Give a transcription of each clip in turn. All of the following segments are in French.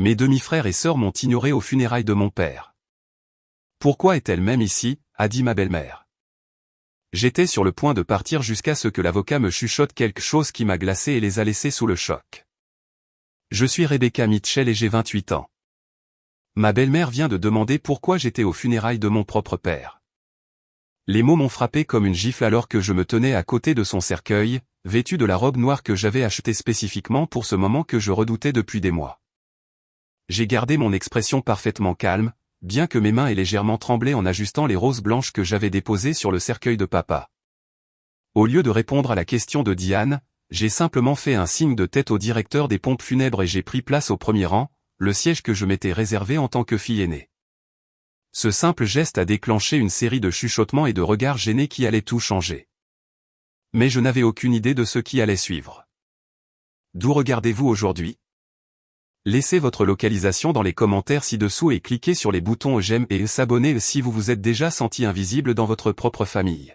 Mes demi-frères et sœurs m'ont ignoré aux funérailles de mon père. Pourquoi est-elle même ici, a dit ma belle-mère. J'étais sur le point de partir jusqu'à ce que l'avocat me chuchote quelque chose qui m'a glacé et les a laissés sous le choc. Je suis Rebecca Mitchell et j'ai 28 ans. Ma belle-mère vient de demander pourquoi j'étais aux funérailles de mon propre père. Les mots m'ont frappé comme une gifle alors que je me tenais à côté de son cercueil, vêtu de la robe noire que j'avais achetée spécifiquement pour ce moment que je redoutais depuis des mois. J'ai gardé mon expression parfaitement calme, bien que mes mains aient légèrement tremblé en ajustant les roses blanches que j'avais déposées sur le cercueil de papa. Au lieu de répondre à la question de Diane, j'ai simplement fait un signe de tête au directeur des pompes funèbres et j'ai pris place au premier rang, le siège que je m'étais réservé en tant que fille aînée. Ce simple geste a déclenché une série de chuchotements et de regards gênés qui allaient tout changer. Mais je n'avais aucune idée de ce qui allait suivre. D'où regardez-vous aujourd'hui? Laissez votre localisation dans les commentaires ci-dessous et cliquez sur les boutons j'aime et s'abonner si vous vous êtes déjà senti invisible dans votre propre famille.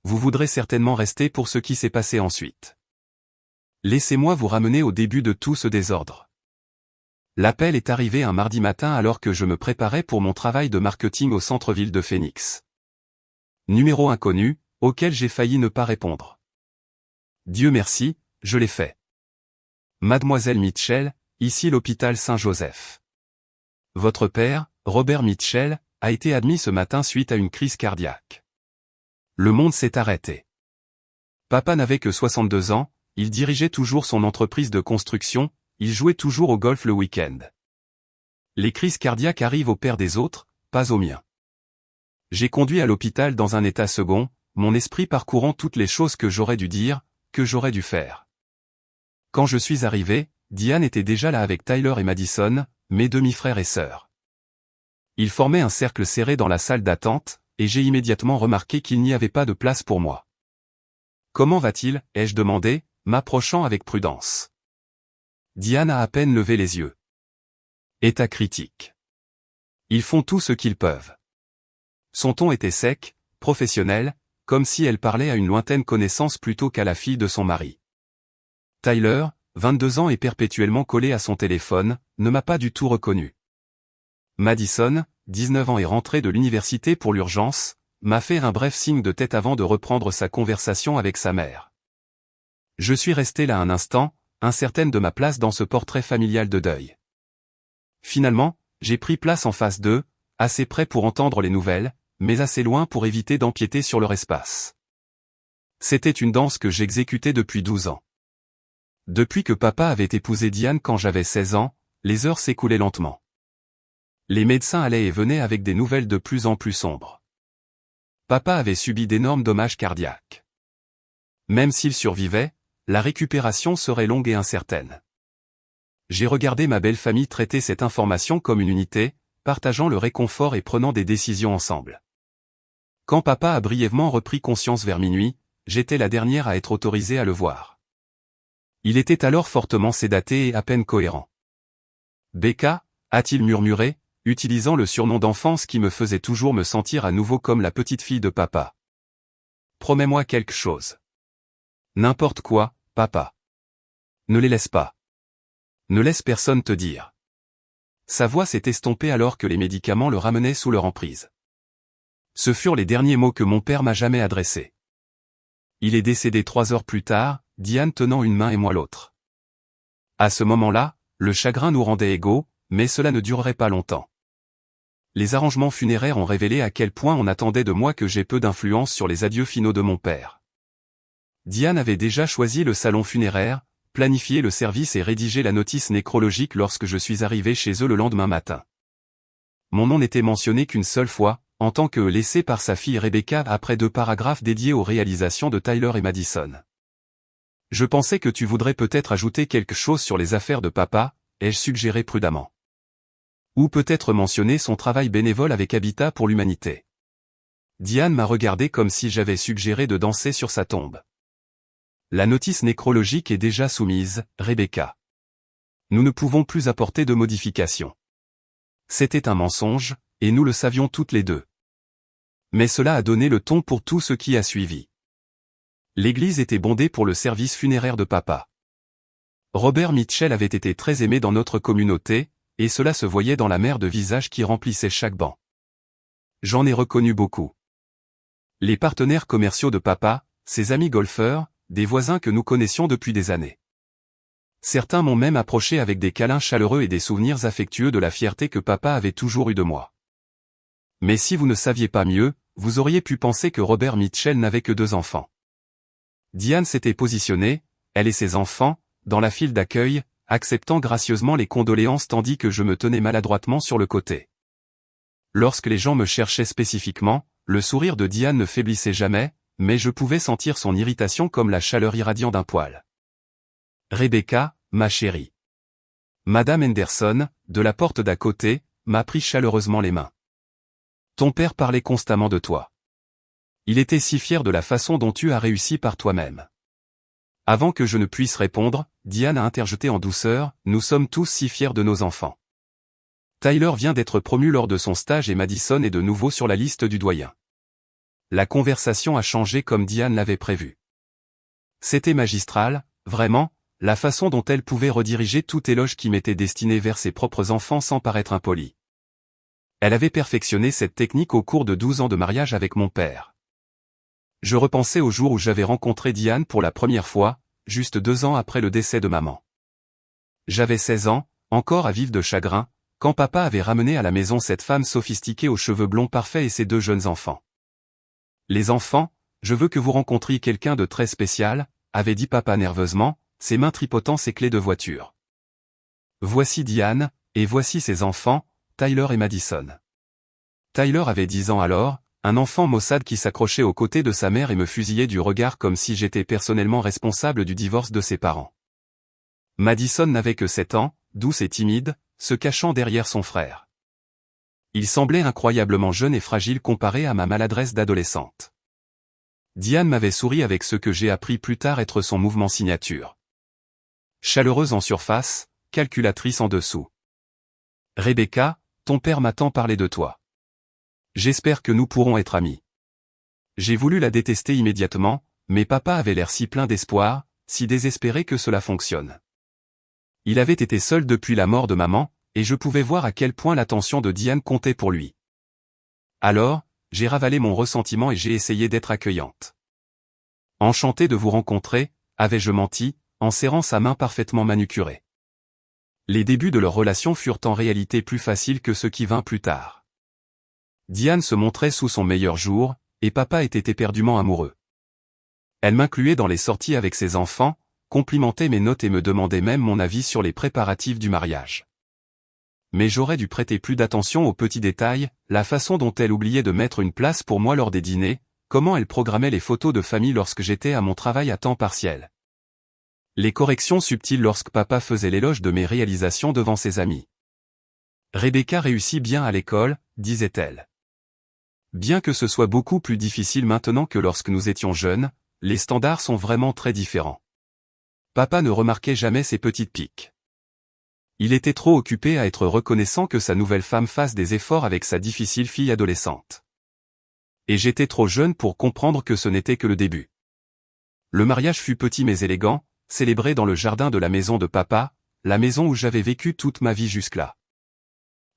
Vous voudrez certainement rester pour ce qui s'est passé ensuite. Laissez-moi vous ramener au début de tout ce désordre. L'appel est arrivé un mardi matin alors que je me préparais pour mon travail de marketing au centre-ville de Phoenix. Numéro inconnu, auquel j'ai failli ne pas répondre. Dieu merci, je l'ai fait. Mademoiselle Mitchell, ici l'hôpital Saint-Joseph. Votre père, Robert Mitchell, a été admis ce matin suite à une crise cardiaque. Le monde s'est arrêté. Papa n'avait que 62 ans, il dirigeait toujours son entreprise de construction, il jouait toujours au golf le week-end. Les crises cardiaques arrivent au père des autres, pas au mien. J'ai conduit à l'hôpital dans un état second, mon esprit parcourant toutes les choses que j'aurais dû dire, que j'aurais dû faire. Quand je suis arrivé, Diane était déjà là avec Tyler et Madison, mes demi-frères et sœurs. Ils formaient un cercle serré dans la salle d'attente, et j'ai immédiatement remarqué qu'il n'y avait pas de place pour moi. « Comment va-t-il » ai-je demandé, m'approchant avec prudence. Diane a à peine levé les yeux. État critique. Ils font tout ce qu'ils peuvent. Son ton était sec, professionnel, comme si elle parlait à une lointaine connaissance plutôt qu'à la fille de son mari. Tyler, 22 ans et perpétuellement collé à son téléphone, ne m'a pas du tout reconnu. Madison, 19 ans et rentrée de l'université pour l'urgence, m'a fait un bref signe de tête avant de reprendre sa conversation avec sa mère. Je suis resté là un instant, incertaine de ma place dans ce portrait familial de deuil. Finalement, j'ai pris place en face d'eux, assez près pour entendre les nouvelles, mais assez loin pour éviter d'empiéter sur leur espace. C'était une danse que j'exécutais depuis 12 ans. Depuis que papa avait épousé Diane quand j'avais 16 ans, les heures s'écoulaient lentement. Les médecins allaient et venaient avec des nouvelles de plus en plus sombres. Papa avait subi d'énormes dommages cardiaques. Même s'il survivait, la récupération serait longue et incertaine. J'ai regardé ma belle famille traiter cette information comme une unité, partageant le réconfort et prenant des décisions ensemble. Quand papa a brièvement repris conscience vers minuit, j'étais la dernière à être autorisée à le voir. Il était alors fortement sédaté et à peine cohérent. « Becca » a-t-il murmuré, utilisant le surnom d'enfance qui me faisait toujours me sentir à nouveau comme la petite fille de papa. « Promets-moi quelque chose. »« N'importe quoi, papa. »« Ne les laisse pas. »« Ne laisse personne te dire. » Sa voix s'est estompée alors que les médicaments le ramenaient sous leur emprise. Ce furent les derniers mots que mon père m'a jamais adressés. Il est décédé 3 heures plus tard, Diane tenant une main et moi l'autre. À ce moment-là, le chagrin nous rendait égaux, mais cela ne durerait pas longtemps. Les arrangements funéraires ont révélé à quel point on attendait de moi que j'ai peu d'influence sur les adieux finaux de mon père. Diane avait déjà choisi le salon funéraire, planifié le service et rédigé la notice nécrologique lorsque je suis arrivé chez eux le lendemain matin. Mon nom n'était mentionné qu'une seule fois, en tant que laissé par sa fille Rebecca après 2 paragraphes dédiés aux réalisations de Tyler et Madison. Je pensais que tu voudrais peut-être ajouter quelque chose sur les affaires de papa, ai-je suggéré prudemment. Ou peut-être mentionner son travail bénévole avec Habitat pour l'humanité. Diane m'a regardé comme si j'avais suggéré de danser sur sa tombe. La notice nécrologique est déjà soumise, Rebecca. Nous ne pouvons plus apporter de modifications. C'était un mensonge, et nous le savions toutes les deux. Mais cela a donné le ton pour tout ce qui a suivi. L'église était bondée pour le service funéraire de papa. Robert Mitchell avait été très aimé dans notre communauté, et cela se voyait dans la mer de visages qui remplissaient chaque banc. J'en ai reconnu beaucoup. Les partenaires commerciaux de papa, ses amis golfeurs, des voisins que nous connaissions depuis des années. Certains m'ont même approché avec des câlins chaleureux et des souvenirs affectueux de la fierté que papa avait toujours eue de moi. Mais si vous ne saviez pas mieux, vous auriez pu penser que Robert Mitchell n'avait que 2 enfants. Diane s'était positionnée, elle et ses enfants, dans la file d'accueil, acceptant gracieusement les condoléances tandis que je me tenais maladroitement sur le côté. Lorsque les gens me cherchaient spécifiquement, le sourire de Diane ne faiblissait jamais, mais je pouvais sentir son irritation comme la chaleur irradiant d'un poêle. Rebecca, ma chérie. Madame Henderson, de la porte d'à côté, m'a pris chaleureusement les mains. Ton père parlait constamment de toi. Il était si fier de la façon dont tu as réussi par toi-même. Avant que je ne puisse répondre, Diane a interjeté en douceur, nous sommes tous si fiers de nos enfants. Tyler vient d'être promu lors de son stage et Madison est de nouveau sur la liste du doyen. La conversation a changé comme Diane l'avait prévu. C'était magistral, vraiment, la façon dont elle pouvait rediriger tout éloge qui m'était destiné vers ses propres enfants sans paraître impoli. Elle avait perfectionné cette technique au cours de 12 ans de mariage avec mon père. Je repensais au jour où j'avais rencontré Diane pour la première fois, juste 2 ans après le décès de maman. J'avais 16 ans, encore à vif de chagrin, quand papa avait ramené à la maison cette femme sophistiquée aux cheveux blonds parfaits et ses 2 jeunes enfants. Les enfants, je veux que vous rencontriez quelqu'un de très spécial, avait dit papa nerveusement, ses mains tripotant ses clés de voiture. Voici Diane, et voici ses enfants, Tyler et Madison. Tyler avait 10 ans alors, un enfant maussade qui s'accrochait aux côtés de sa mère et me fusillait du regard comme si j'étais personnellement responsable du divorce de ses parents. Madison n'avait que 7 ans, douce et timide, se cachant derrière son frère. Il semblait incroyablement jeune et fragile comparé à ma maladresse d'adolescente. Diane m'avait souri avec ce que j'ai appris plus tard être son mouvement signature. Chaleureuse en surface, calculatrice en dessous. Rebecca, ton père m'a tant parlé de toi. J'espère que nous pourrons être amis. J'ai voulu la détester immédiatement, mais papa avait l'air si plein d'espoir, si désespéré que cela fonctionne. Il avait été seul depuis la mort de maman, et je pouvais voir à quel point l'attention de Diane comptait pour lui. Alors, j'ai ravalé mon ressentiment et j'ai essayé d'être accueillante. Enchanté de vous rencontrer, avais-je menti, en serrant sa main parfaitement manucurée. Les débuts de leur relation furent en réalité plus faciles que ce qui vint plus tard. Diane se montrait sous son meilleur jour, et papa était éperdument amoureux. Elle m'incluait dans les sorties avec ses enfants, complimentait mes notes et me demandait même mon avis sur les préparatifs du mariage. Mais j'aurais dû prêter plus d'attention aux petits détails, la façon dont elle oubliait de mettre une place pour moi lors des dîners, comment elle programmait les photos de famille lorsque j'étais à mon travail à temps partiel. Les corrections subtiles lorsque papa faisait l'éloge de mes réalisations devant ses amis. Rebecca réussit bien à l'école, disait-elle. Bien que ce soit beaucoup plus difficile maintenant que lorsque nous étions jeunes, les standards sont vraiment très différents. Papa ne remarquait jamais ces petites piques. Il était trop occupé à être reconnaissant que sa nouvelle femme fasse des efforts avec sa difficile fille adolescente. Et j'étais trop jeune pour comprendre que ce n'était que le début. Le mariage fut petit mais élégant, célébré dans le jardin de la maison de papa, la maison où j'avais vécu toute ma vie jusque-là.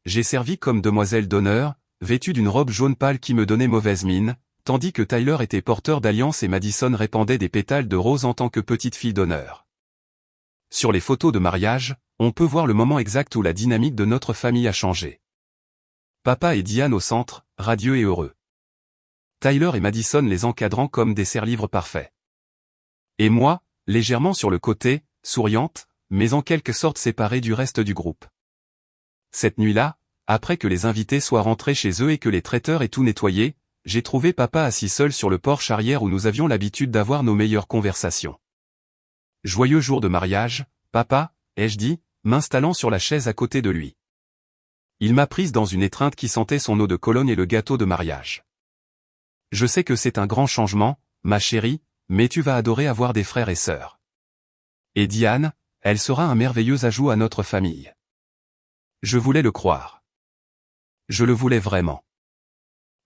J'ai servi comme demoiselle d'honneur, vêtue d'une robe jaune pâle qui me donnait mauvaise mine, tandis que Tyler était porteur d'alliance et Madison répandait des pétales de rose en tant que petite fille d'honneur. Sur les photos de mariage, on peut voir le moment exact où la dynamique de notre famille a changé. Papa et Diane au centre, radieux et heureux. Tyler et Madison les encadrant comme des serre-livres parfaits. Et moi, légèrement sur le côté, souriante, mais en quelque sorte séparée du reste du groupe. Cette nuit-là, après que les invités soient rentrés chez eux et que les traiteurs aient tout nettoyé, j'ai trouvé papa assis seul sur le porche arrière où nous avions l'habitude d'avoir nos meilleures conversations. Joyeux jour de mariage, papa, ai-je dit, m'installant sur la chaise à côté de lui. Il m'a prise dans une étreinte qui sentait son eau de Cologne et le gâteau de mariage. Je sais que c'est un grand changement, ma chérie, mais tu vas adorer avoir des frères et sœurs. Et Diane, elle sera un merveilleux ajout à notre famille. Je voulais le croire. Je le voulais vraiment.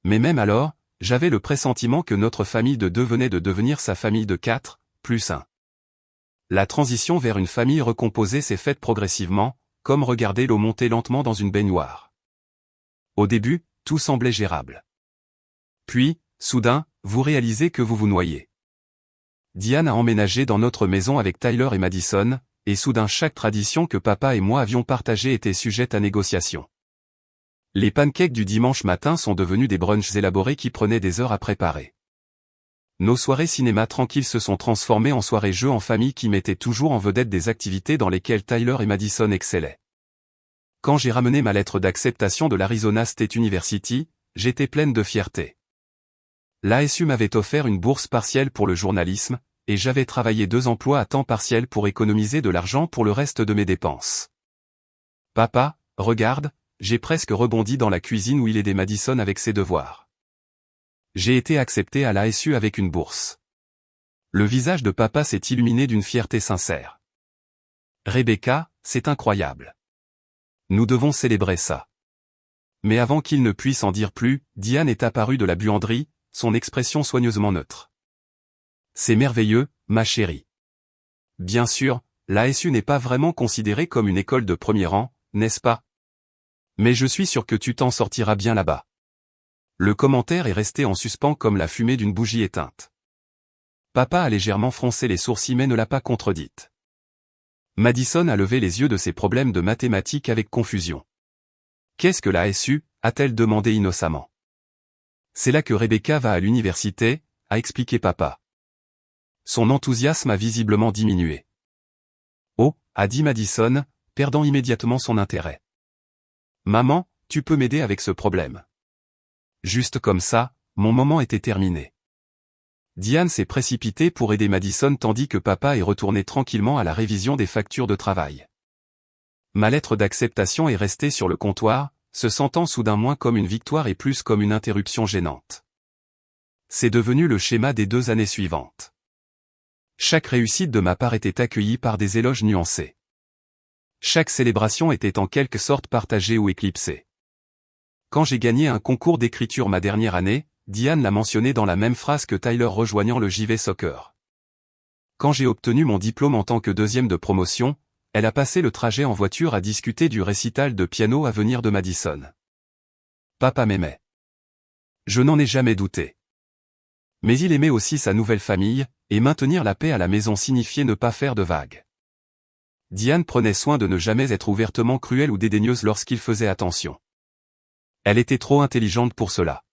Mais même alors, j'avais le pressentiment que notre famille de deux venait de devenir sa famille de 4, plus 1. La transition vers une famille recomposée s'est faite progressivement, comme regarder l'eau monter lentement dans une baignoire. Au début, tout semblait gérable. Puis, soudain, vous réalisez que vous vous noyez. Diane a emménagé dans notre maison avec Tyler et Madison, et soudain chaque tradition que papa et moi avions partagée était sujette à négociation. Les pancakes du dimanche matin sont devenus des brunchs élaborés qui prenaient des heures à préparer. Nos soirées cinéma tranquilles se sont transformées en soirées jeux en famille qui mettaient toujours en vedette des activités dans lesquelles Tyler et Madison excellaient. Quand j'ai ramené ma lettre d'acceptation de l'Arizona State University, j'étais pleine de fierté. L'ASU m'avait offert une bourse partielle pour le journalisme, et j'avais travaillé 2 emplois à temps partiel pour économiser de l'argent pour le reste de mes dépenses. Papa, regarde, j'ai presque rebondi dans la cuisine où il aidait Madison avec ses devoirs. J'ai été accepté à l'ASU avec une bourse. Le visage de papa s'est illuminé d'une fierté sincère. Rebecca, c'est incroyable. Nous devons célébrer ça. Mais avant qu'il ne puisse en dire plus, Diane est apparue de la buanderie, son expression soigneusement neutre. C'est merveilleux, ma chérie. Bien sûr, l'ASU n'est pas vraiment considérée comme une école de premier rang, n'est-ce pas? Mais je suis sûr que tu t'en sortiras bien là-bas. Le commentaire est resté en suspens comme la fumée d'une bougie éteinte. Papa a légèrement froncé les sourcils mais ne l'a pas contredite. Madison a levé les yeux de ses problèmes de mathématiques avec confusion. Qu'est-ce que l'ASU? A-t-elle demandé innocemment. C'est là que Rebecca va à l'université, a expliqué papa. Son enthousiasme a visiblement diminué. Oh, a dit Madison, perdant immédiatement son intérêt. Maman, tu peux m'aider avec ce problème. Juste comme ça, mon moment était terminé. Diane s'est précipitée pour aider Madison tandis que papa est retourné tranquillement à la révision des factures de travail. Ma lettre d'acceptation est restée sur le comptoir, se sentant soudain moins comme une victoire et plus comme une interruption gênante. C'est devenu le schéma des 2 années suivantes. Chaque réussite de ma part était accueillie par des éloges nuancés. Chaque célébration était en quelque sorte partagée ou éclipsée. Quand j'ai gagné un concours d'écriture ma dernière année, Diane l'a mentionné dans la même phrase que Tyler rejoignant le JV Soccer. Quand j'ai obtenu mon diplôme en tant que 2e de promotion, elle a passé le trajet en voiture à discuter du récital de piano à venir de Madison. Papa m'aimait. Je n'en ai jamais douté. Mais il aimait aussi sa nouvelle famille, et maintenir la paix à la maison signifiait ne pas faire de vagues. Diane prenait soin de ne jamais être ouvertement cruelle ou dédaigneuse lorsqu'il faisait attention. Elle était trop intelligente pour cela.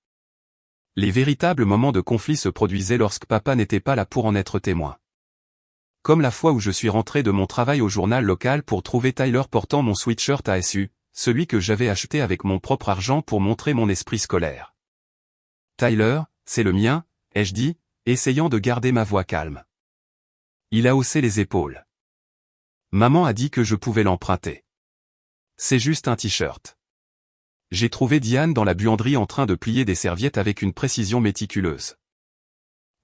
Les véritables moments de conflit se produisaient lorsque papa n'était pas là pour en être témoin. Comme la fois où je suis rentré de mon travail au journal local pour trouver Tyler portant mon sweatshirt ASU, celui que j'avais acheté avec mon propre argent pour montrer mon esprit scolaire. Tyler, c'est le mien, ai-je dit, essayant de garder ma voix calme. Il a haussé les épaules. Maman a dit que je pouvais l'emprunter. C'est juste un t-shirt. J'ai trouvé Diane dans la buanderie en train de plier des serviettes avec une précision méticuleuse.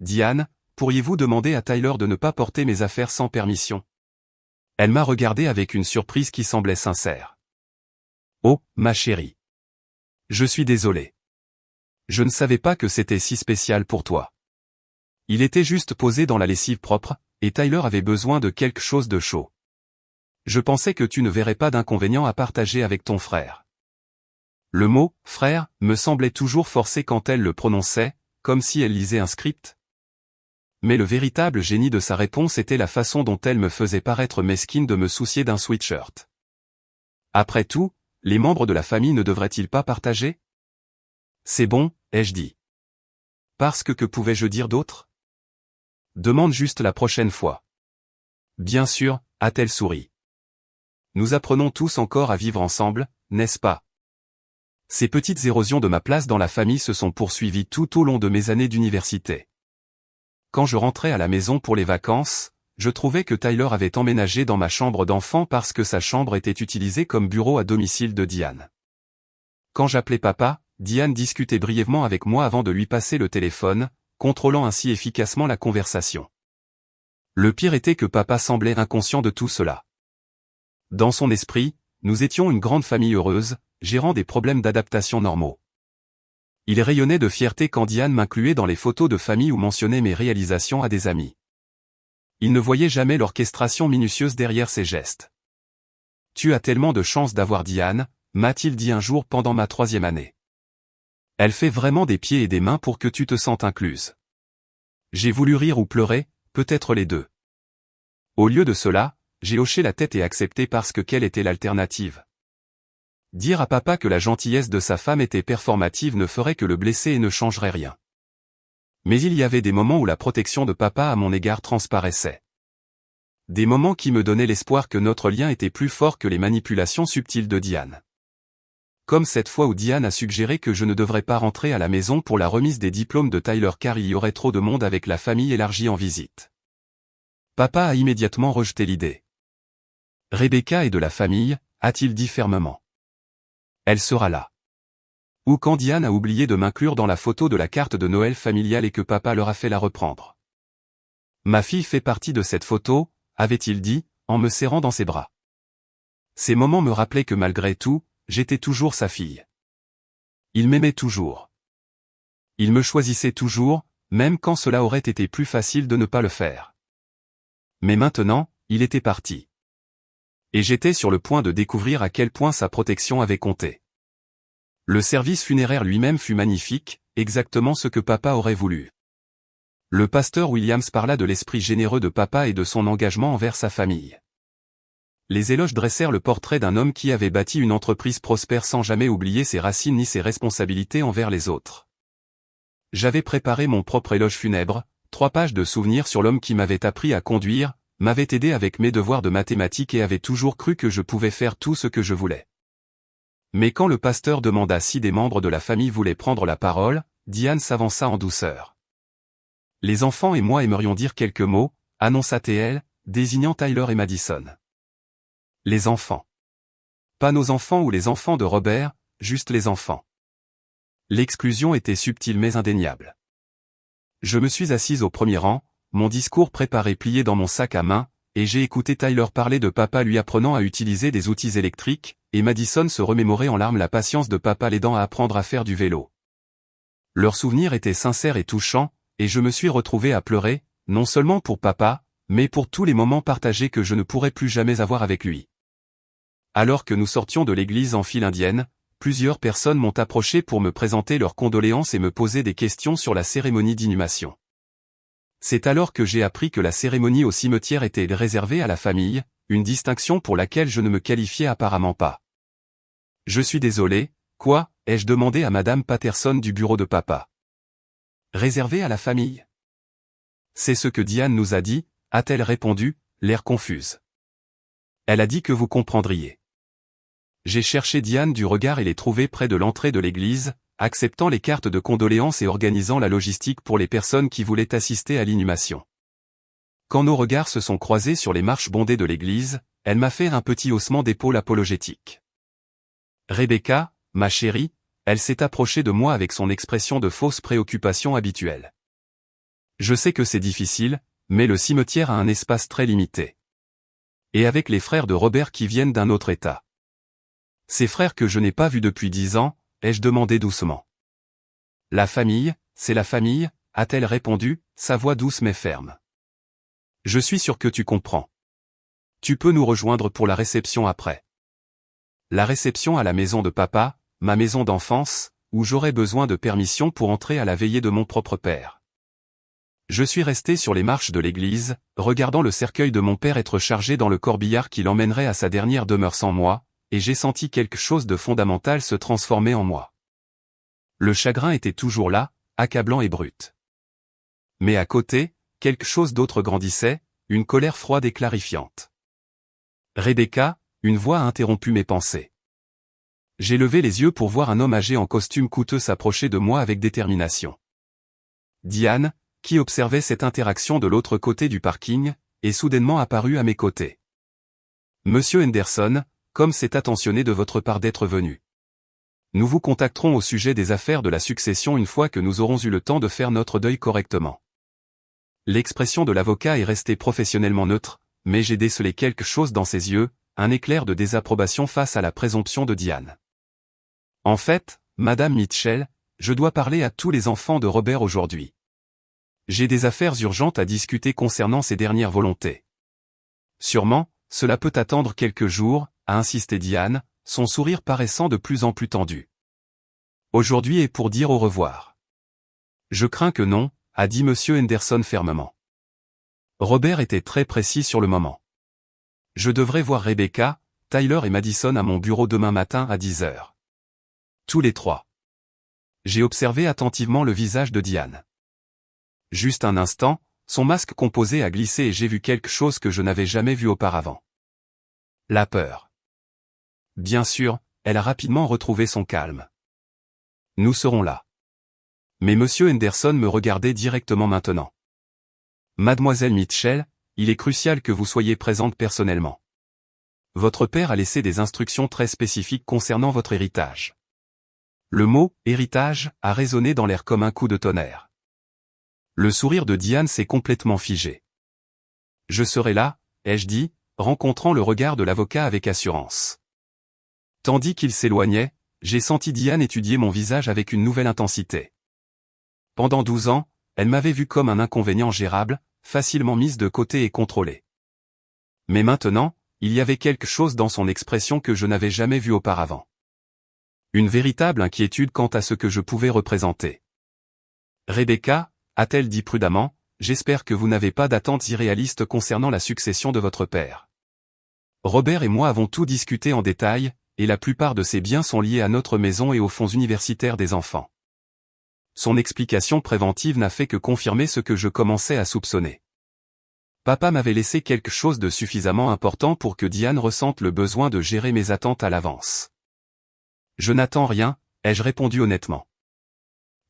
Diane, pourriez-vous demander à Tyler de ne pas porter mes affaires sans permission? Elle m'a regardé avec une surprise qui semblait sincère. Oh, ma chérie. Je suis désolé. Je ne savais pas que c'était si spécial pour toi. Il était juste posé dans la lessive propre, et Tyler avait besoin de quelque chose de chaud. Je pensais que tu ne verrais pas d'inconvénient à partager avec ton frère. Le mot « frère » me semblait toujours forcé quand elle le prononçait, comme si elle lisait un script. Mais le véritable génie de sa réponse était la façon dont elle me faisait paraître mesquine de me soucier d'un sweatshirt. Après tout, les membres de la famille ne devraient-ils pas partager? C'est bon, ai-je dit. Parce que pouvais-je dire d'autre? Demande juste la prochaine fois. Bien sûr, a-t-elle souri. Nous apprenons tous encore à vivre ensemble, n'est-ce pas? Ces petites érosions de ma place dans la famille se sont poursuivies tout au long de mes années d'université. Quand je rentrais à la maison pour les vacances, je trouvais que Tyler avait emménagé dans ma chambre d'enfant parce que sa chambre était utilisée comme bureau à domicile de Diane. Quand j'appelais papa, Diane discutait brièvement avec moi avant de lui passer le téléphone, contrôlant ainsi efficacement la conversation. Le pire était que papa semblait inconscient de tout cela. Dans son esprit, nous étions une grande famille heureuse, gérant des problèmes d'adaptation normaux. Il rayonnait de fierté quand Diane m'incluait dans les photos de famille ou mentionnait mes réalisations à des amis. Il ne voyait jamais l'orchestration minutieuse derrière ses gestes. « Tu as tellement de chance d'avoir Diane », m'a-t-il dit un jour pendant ma 3e année. Elle fait vraiment des pieds et des mains pour que tu te sentes incluse. J'ai voulu rire ou pleurer, peut-être les deux. Au lieu de cela, j'ai hoché la tête et accepté parce que quelle était l'alternative? Dire à papa que la gentillesse de sa femme était performative ne ferait que le blesser et ne changerait rien. Mais il y avait des moments où la protection de papa à mon égard transparaissait. Des moments qui me donnaient l'espoir que notre lien était plus fort que les manipulations subtiles de Diane. Comme cette fois où Diane a suggéré que je ne devrais pas rentrer à la maison pour la remise des diplômes de Tyler car il y aurait trop de monde avec la famille élargie en visite. Papa a immédiatement rejeté l'idée. Rebecca est de la famille, a-t-il dit fermement. Elle sera là. Ou quand Diane a oublié de m'inclure dans la photo de la carte de Noël familiale et que papa leur a fait la reprendre. Ma fille fait partie de cette photo, avait-il dit, en me serrant dans ses bras. Ces moments me rappelaient que malgré tout, j'étais toujours sa fille. Il m'aimait toujours. Il me choisissait toujours, même quand cela aurait été plus facile de ne pas le faire. Mais maintenant, il était parti. Et j'étais sur le point de découvrir à quel point sa protection avait compté. Le service funéraire lui-même fut magnifique, exactement ce que papa aurait voulu. Le pasteur Williams parla de l'esprit généreux de papa et de son engagement envers sa famille. Les éloges dressèrent le portrait d'un homme qui avait bâti une entreprise prospère sans jamais oublier ses racines ni ses responsabilités envers les autres. J'avais préparé mon propre éloge funèbre, 3 pages de souvenirs sur l'homme qui m'avait appris à conduire, m'avait aidé avec mes devoirs de mathématiques et avait toujours cru que je pouvais faire tout ce que je voulais. Mais quand le pasteur demanda si des membres de la famille voulaient prendre la parole, Diane s'avança en douceur. Les enfants et moi aimerions dire quelques mots, annonça-t-elle, désignant Tyler et Madison. Les enfants. Pas nos enfants ou les enfants de Robert, juste les enfants. L'exclusion était subtile mais indéniable. Je me suis assise au premier rang, mon discours préparé plié dans mon sac à main, et j'ai écouté Tyler parler de papa lui apprenant à utiliser des outils électriques, et Madison se remémorer en larmes la patience de papa l'aidant à apprendre à faire du vélo. Leurs souvenirs étaient sincères et touchants, et je me suis retrouvé à pleurer, non seulement pour papa, mais pour tous les moments partagés que je ne pourrais plus jamais avoir avec lui. Alors que nous sortions de l'église en file indienne, plusieurs personnes m'ont approché pour me présenter leurs condoléances et me poser des questions sur la cérémonie d'inhumation. C'est alors que j'ai appris que la cérémonie au cimetière était réservée à la famille, une distinction pour laquelle je ne me qualifiais apparemment pas. Je suis désolé, quoi, ai-je demandé à Madame Patterson du bureau de papa. Réservée à la famille? C'est ce que Diane nous a dit, a-t-elle répondu, l'air confuse. Elle a dit que vous comprendriez. J'ai cherché Diane du regard et l'ai trouvée près de l'entrée de l'église, acceptant les cartes de condoléances et organisant la logistique pour les personnes qui voulaient assister à l'inhumation. Quand nos regards se sont croisés sur les marches bondées de l'église, elle m'a fait un petit haussement d'épaule apologétique. Rebecca, ma chérie, elle s'est approchée de moi avec son expression de fausse préoccupation habituelle. Je sais que c'est difficile, mais le cimetière a un espace très limité. Et avec les frères de Robert qui viennent d'un autre état. Ces frères que je n'ai pas vus depuis 10 ans, ai-je demandé doucement. La famille, c'est la famille, a-t-elle répondu, sa voix douce mais ferme. Je suis sûr que tu comprends. Tu peux nous rejoindre pour la réception après. La réception à la maison de papa, ma maison d'enfance, où j'aurais besoin de permission pour entrer à la veillée de mon propre père. Je suis resté sur les marches de l'église, regardant le cercueil de mon père être chargé dans le corbillard qui l'emmènerait à sa dernière demeure sans moi, et j'ai senti quelque chose de fondamental se transformer en moi. Le chagrin était toujours là, accablant et brut. Mais à côté, quelque chose d'autre grandissait, une colère froide et clarifiante. Rebecca, une voix a interrompu mes pensées. J'ai levé les yeux pour voir un homme âgé en costume coûteux s'approcher de moi avec détermination. Diane, qui observait cette interaction de l'autre côté du parking, est soudainement apparue à mes côtés. Monsieur Henderson, comme c'est attentionné de votre part d'être venu. Nous vous contacterons au sujet des affaires de la succession une fois que nous aurons eu le temps de faire notre deuil correctement. L'expression de l'avocat est restée professionnellement neutre, mais j'ai décelé quelque chose dans ses yeux, un éclair de désapprobation face à la présomption de Diane. En fait, Madame Mitchell, je dois parler à tous les enfants de Robert aujourd'hui. J'ai des affaires urgentes à discuter concernant ses dernières volontés. Sûrement, cela peut attendre quelques jours, a insisté Diane, son sourire paraissant de plus en plus tendu. Aujourd'hui est pour dire au revoir. Je crains que non, a dit Monsieur Henderson fermement. Robert était très précis sur le moment. Je devrais voir Rebecca, Tyler et Madison à mon bureau demain matin à 10 heures. Tous les trois. J'ai observé attentivement le visage de Diane. Juste un instant, son masque composé a glissé et j'ai vu quelque chose que je n'avais jamais vu auparavant. La peur. Bien sûr, elle a rapidement retrouvé son calme. Nous serons là. Mais Monsieur Henderson me regardait directement maintenant. Mademoiselle Mitchell, il est crucial que vous soyez présente personnellement. Votre père a laissé des instructions très spécifiques concernant votre héritage. Le mot « héritage » a résonné dans l'air comme un coup de tonnerre. Le sourire de Diane s'est complètement figé. Je serai là, ai-je dit, rencontrant le regard de l'avocat avec assurance. Tandis qu'il s'éloignait, j'ai senti Diane étudier mon visage avec une nouvelle intensité. Pendant 12 ans, elle m'avait vu comme un inconvénient gérable, facilement mise de côté et contrôlée. Mais maintenant, il y avait quelque chose dans son expression que je n'avais jamais vu auparavant. Une véritable inquiétude quant à ce que je pouvais représenter. Rebecca, a-t-elle dit prudemment, j'espère que vous n'avez pas d'attentes irréalistes concernant la succession de votre père. Robert et moi avons tout discuté en détail, et la plupart de ces biens sont liés à notre maison et aux fonds universitaires des enfants. Son explication préventive n'a fait que confirmer ce que je commençais à soupçonner. Papa m'avait laissé quelque chose de suffisamment important pour que Diane ressente le besoin de gérer mes attentes à l'avance. Je n'attends rien, ai-je répondu honnêtement.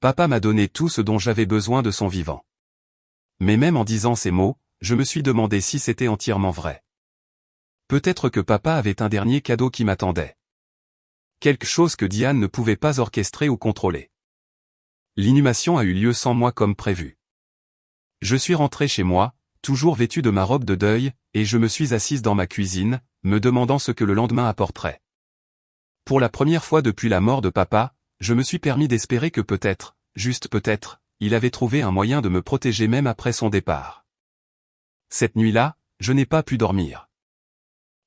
Papa m'a donné tout ce dont j'avais besoin de son vivant. Mais même en disant ces mots, je me suis demandé si c'était entièrement vrai. Peut-être que papa avait un dernier cadeau qui m'attendait. Quelque chose que Diane ne pouvait pas orchestrer ou contrôler. L'inhumation a eu lieu sans moi comme prévu. Je suis rentré chez moi, toujours vêtu de ma robe de deuil, et je me suis assise dans ma cuisine, me demandant ce que le lendemain apporterait. Pour la première fois depuis la mort de papa, je me suis permis d'espérer que peut-être, juste peut-être, il avait trouvé un moyen de me protéger même après son départ. Cette nuit-là, je n'ai pas pu dormir.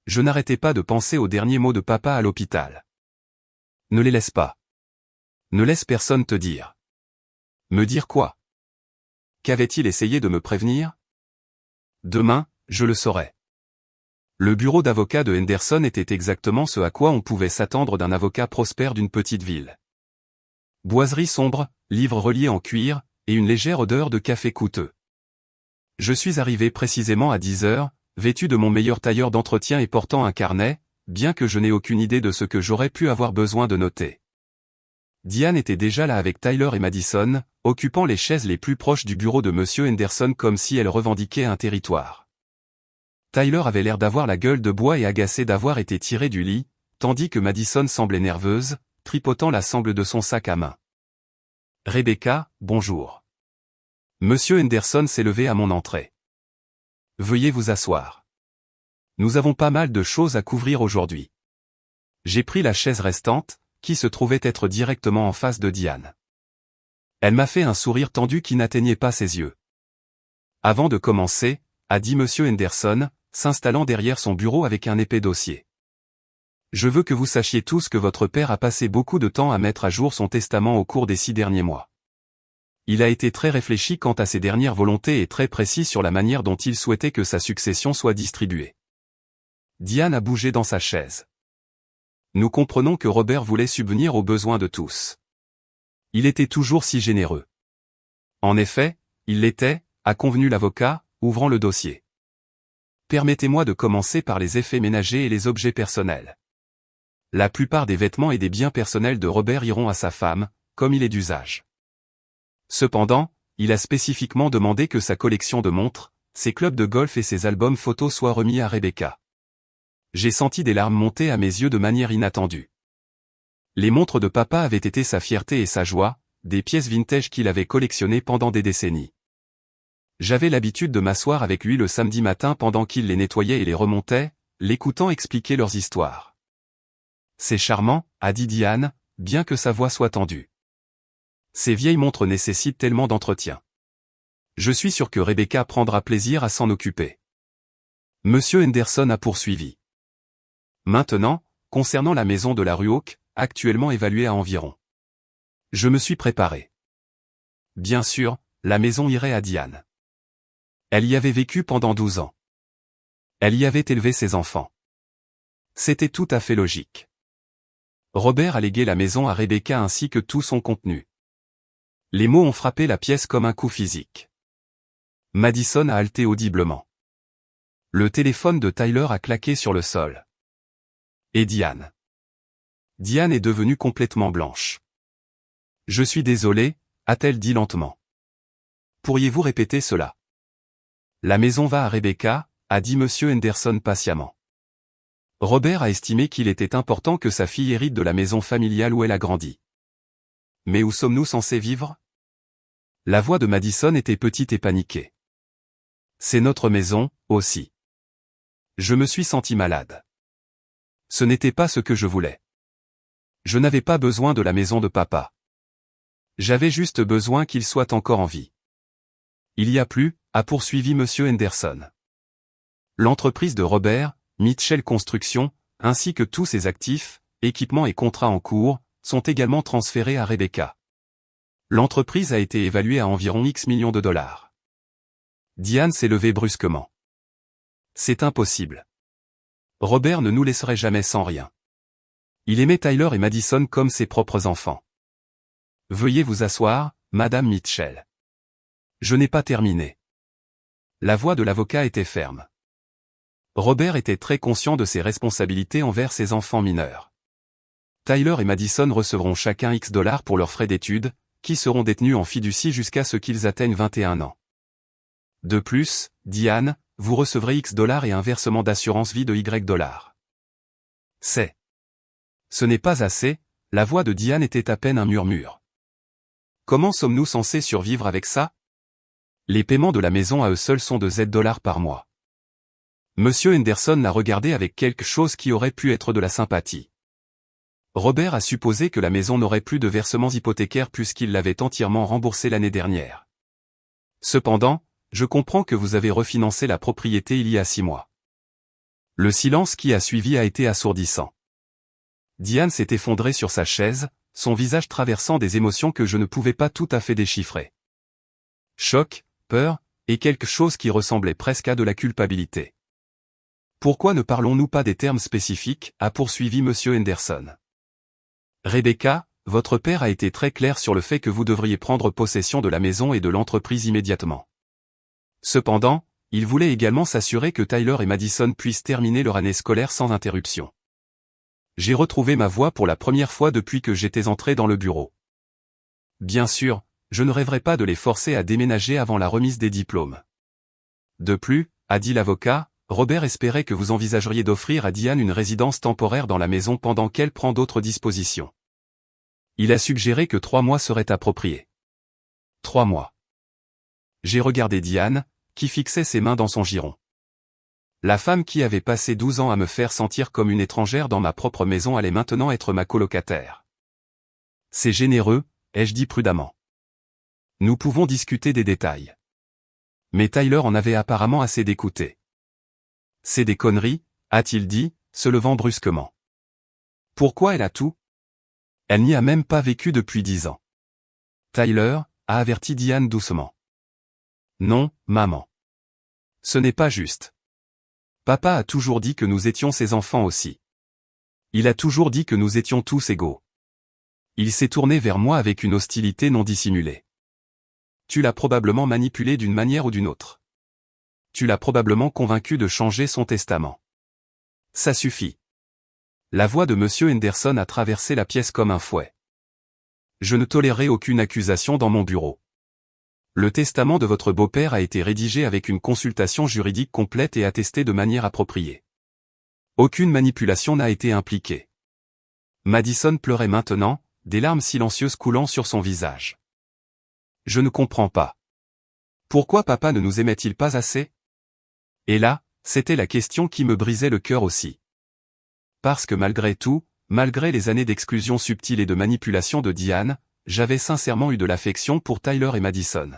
Je n'arrêtais pas de penser aux derniers mots de papa à l'hôpital. Ne les laisse pas. Ne laisse personne te dire. Me dire quoi? Qu'avait-il essayé de me prévenir? Demain, je le saurai. Le bureau d'avocat de Henderson était exactement ce à quoi on pouvait s'attendre d'un avocat prospère d'une petite ville. Boiserie sombre, livres reliés en cuir, et une légère odeur de café coûteux. Je suis arrivé précisément à 10 heures, vêtu de mon meilleur tailleur d'entretien et portant un carnet, bien que je n'ai aucune idée de ce que j'aurais pu avoir besoin de noter. Diane était déjà là avec Tyler et Madison, occupant les chaises les plus proches du bureau de Monsieur Henderson comme si elle revendiquait un territoire. Tyler avait l'air d'avoir la gueule de bois et agacé d'avoir été tiré du lit, tandis que Madison semblait nerveuse, tripotant la sangle de son sac à main. Rebecca, bonjour. Monsieur Henderson s'est levé à mon entrée. Veuillez vous asseoir. Nous avons pas mal de choses à couvrir aujourd'hui. J'ai pris la chaise restante, qui se trouvait être directement en face de Diane. Elle m'a fait un sourire tendu qui n'atteignait pas ses yeux. Avant de commencer, a dit Monsieur Henderson, s'installant derrière son bureau avec un épais dossier. Je veux que vous sachiez tous que votre père a passé beaucoup de temps à mettre à jour son testament au cours des 6 derniers mois. Il a été très réfléchi quant à ses dernières volontés et très précis sur la manière dont il souhaitait que sa succession soit distribuée. Diane a bougé dans sa chaise. Nous comprenons que Robert voulait subvenir aux besoins de tous. Il était toujours si généreux. En effet, il l'était, a convenu l'avocat, ouvrant le dossier. Permettez-moi de commencer par les effets ménagers et les objets personnels. La plupart des vêtements et des biens personnels de Robert iront à sa femme, comme il est d'usage. Cependant, il a spécifiquement demandé que sa collection de montres, ses clubs de golf et ses albums photos soient remis à Rebecca. J'ai senti des larmes monter à mes yeux de manière inattendue. Les montres de papa avaient été sa fierté et sa joie, des pièces vintage qu'il avait collectionnées pendant des décennies. J'avais l'habitude de m'asseoir avec lui le samedi matin pendant qu'il les nettoyait et les remontait, l'écoutant expliquer leurs histoires. C'est charmant, a dit Diane, bien que sa voix soit tendue. Ces vieilles montres nécessitent tellement d'entretien. Je suis sûr que Rebecca prendra plaisir à s'en occuper. Monsieur Henderson a poursuivi. Maintenant, concernant la maison de la rue Oak, actuellement évaluée à environ. Je me suis préparé. Bien sûr, la maison irait à Diane. Elle y avait vécu pendant 12 ans. Elle y avait élevé ses enfants. C'était tout à fait logique. Robert a légué la maison à Rebecca ainsi que tout son contenu. Les mots ont frappé la pièce comme un coup physique. Madison a halté audiblement. Le téléphone de Tyler a claqué sur le sol. Et Diane. Diane est devenue complètement blanche. Je suis désolé, a-t-elle dit lentement. Pourriez-vous répéter cela? La maison va à Rebecca, a dit monsieur Henderson patiemment. Robert a estimé qu'il était important que sa fille hérite de la maison familiale où elle a grandi. Mais où sommes-nous censés vivre? La voix de Madison était petite et paniquée. C'est notre maison, aussi. Je me suis senti malade. Ce n'était pas ce que je voulais. Je n'avais pas besoin de la maison de papa. J'avais juste besoin qu'il soit encore en vie. Il y a plus, a poursuivi monsieur Henderson. L'entreprise de Robert, Mitchell Construction, ainsi que tous ses actifs, équipements et contrats en cours, sont également transférés à Rebecca. L'entreprise a été évaluée à environ X millions de dollars. Diane s'est levée brusquement. C'est impossible. Robert ne nous laisserait jamais sans rien. Il aimait Tyler et Madison comme ses propres enfants. Veuillez vous asseoir, Madame Mitchell. Je n'ai pas terminé. La voix de l'avocat était ferme. Robert était très conscient de ses responsabilités envers ses enfants mineurs. Tyler et Madison recevront chacun X dollars pour leurs frais d'études, qui seront détenus en fiducie jusqu'à ce qu'ils atteignent 21 ans. De plus, Diane, vous recevrez X dollars et un versement d'assurance vie de Y dollars. Ce n'est pas assez, la voix de Diane était à peine un murmure. Comment sommes-nous censés survivre avec ça? Les paiements de la maison à eux seuls sont de Z dollars par mois. Monsieur Henderson l'a regardé avec quelque chose qui aurait pu être de la sympathie. Robert a supposé que la maison n'aurait plus de versements hypothécaires puisqu'il l'avait entièrement remboursée l'année dernière. Cependant, je comprends que vous avez refinancé la propriété il y a 6 mois. Le silence qui a suivi a été assourdissant. Diane s'est effondrée sur sa chaise, son visage traversant des émotions que je ne pouvais pas tout à fait déchiffrer. Choc, peur, et quelque chose qui ressemblait presque à de la culpabilité. Pourquoi ne parlons-nous pas des termes spécifiques, a poursuivi monsieur Henderson. Rebecca, votre père a été très clair sur le fait que vous devriez prendre possession de la maison et de l'entreprise immédiatement. Cependant, il voulait également s'assurer que Tyler et Madison puissent terminer leur année scolaire sans interruption. J'ai retrouvé ma voix pour la première fois depuis que j'étais entré dans le bureau. Bien sûr, je ne rêverais pas de les forcer à déménager avant la remise des diplômes. De plus, a dit l'avocat, Robert espérait que vous envisageriez d'offrir à Diane une résidence temporaire dans la maison pendant qu'elle prend d'autres dispositions. Il a suggéré que 3 mois seraient appropriés. 3 mois. J'ai regardé Diane, qui fixait ses mains dans son giron. La femme qui avait passé 12 ans à me faire sentir comme une étrangère dans ma propre maison allait maintenant être ma colocataire. C'est généreux, ai-je dit prudemment. Nous pouvons discuter des détails. Mais Tyler en avait apparemment assez d'écouter. C'est des conneries, a-t-il dit, se levant brusquement. Pourquoi elle a tout? Elle n'y a même pas vécu depuis 10 ans. Tyler, a averti Diane doucement. Non, maman. Ce n'est pas juste. Papa a toujours dit que nous étions ses enfants aussi. Il a toujours dit que nous étions tous égaux. Il s'est tourné vers moi avec une hostilité non dissimulée. Tu l'as probablement manipulé d'une manière ou d'une autre. Tu l'as probablement convaincu de changer son testament. Ça suffit. La voix de monsieur Henderson a traversé la pièce comme un fouet. Je ne tolérerai aucune accusation dans mon bureau. Le testament de votre beau-père a été rédigé avec une consultation juridique complète et attestée de manière appropriée. Aucune manipulation n'a été impliquée. Madison pleurait maintenant, des larmes silencieuses coulant sur son visage. Je ne comprends pas. Pourquoi papa ne nous aimait-il pas assez? Et là, c'était la question qui me brisait le cœur aussi. Parce que malgré tout, malgré les années d'exclusion subtile et de manipulation de Diane, j'avais sincèrement eu de l'affection pour Tyler et Madison.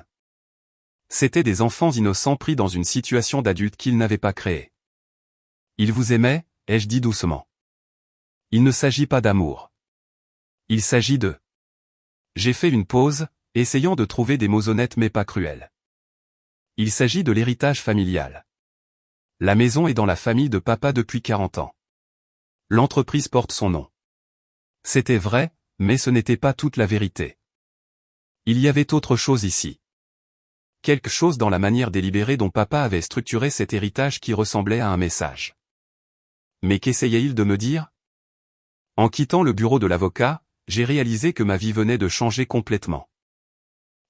C'étaient des enfants innocents pris dans une situation d'adulte qu'ils n'avaient pas créée. Ils vous aimaient, ai-je dit doucement. Il ne s'agit pas d'amour. Il s'agit de... J'ai fait une pause, essayant de trouver des mots honnêtes mais pas cruels. Il s'agit de l'héritage familial. La maison est dans la famille de papa depuis 40 ans. L'entreprise porte son nom. C'était vrai, mais ce n'était pas toute la vérité. Il y avait autre chose ici. Quelque chose dans la manière délibérée dont papa avait structuré cet héritage qui ressemblait à un message. Mais qu'essayait-il de me dire? En quittant le bureau de l'avocat, j'ai réalisé que ma vie venait de changer complètement.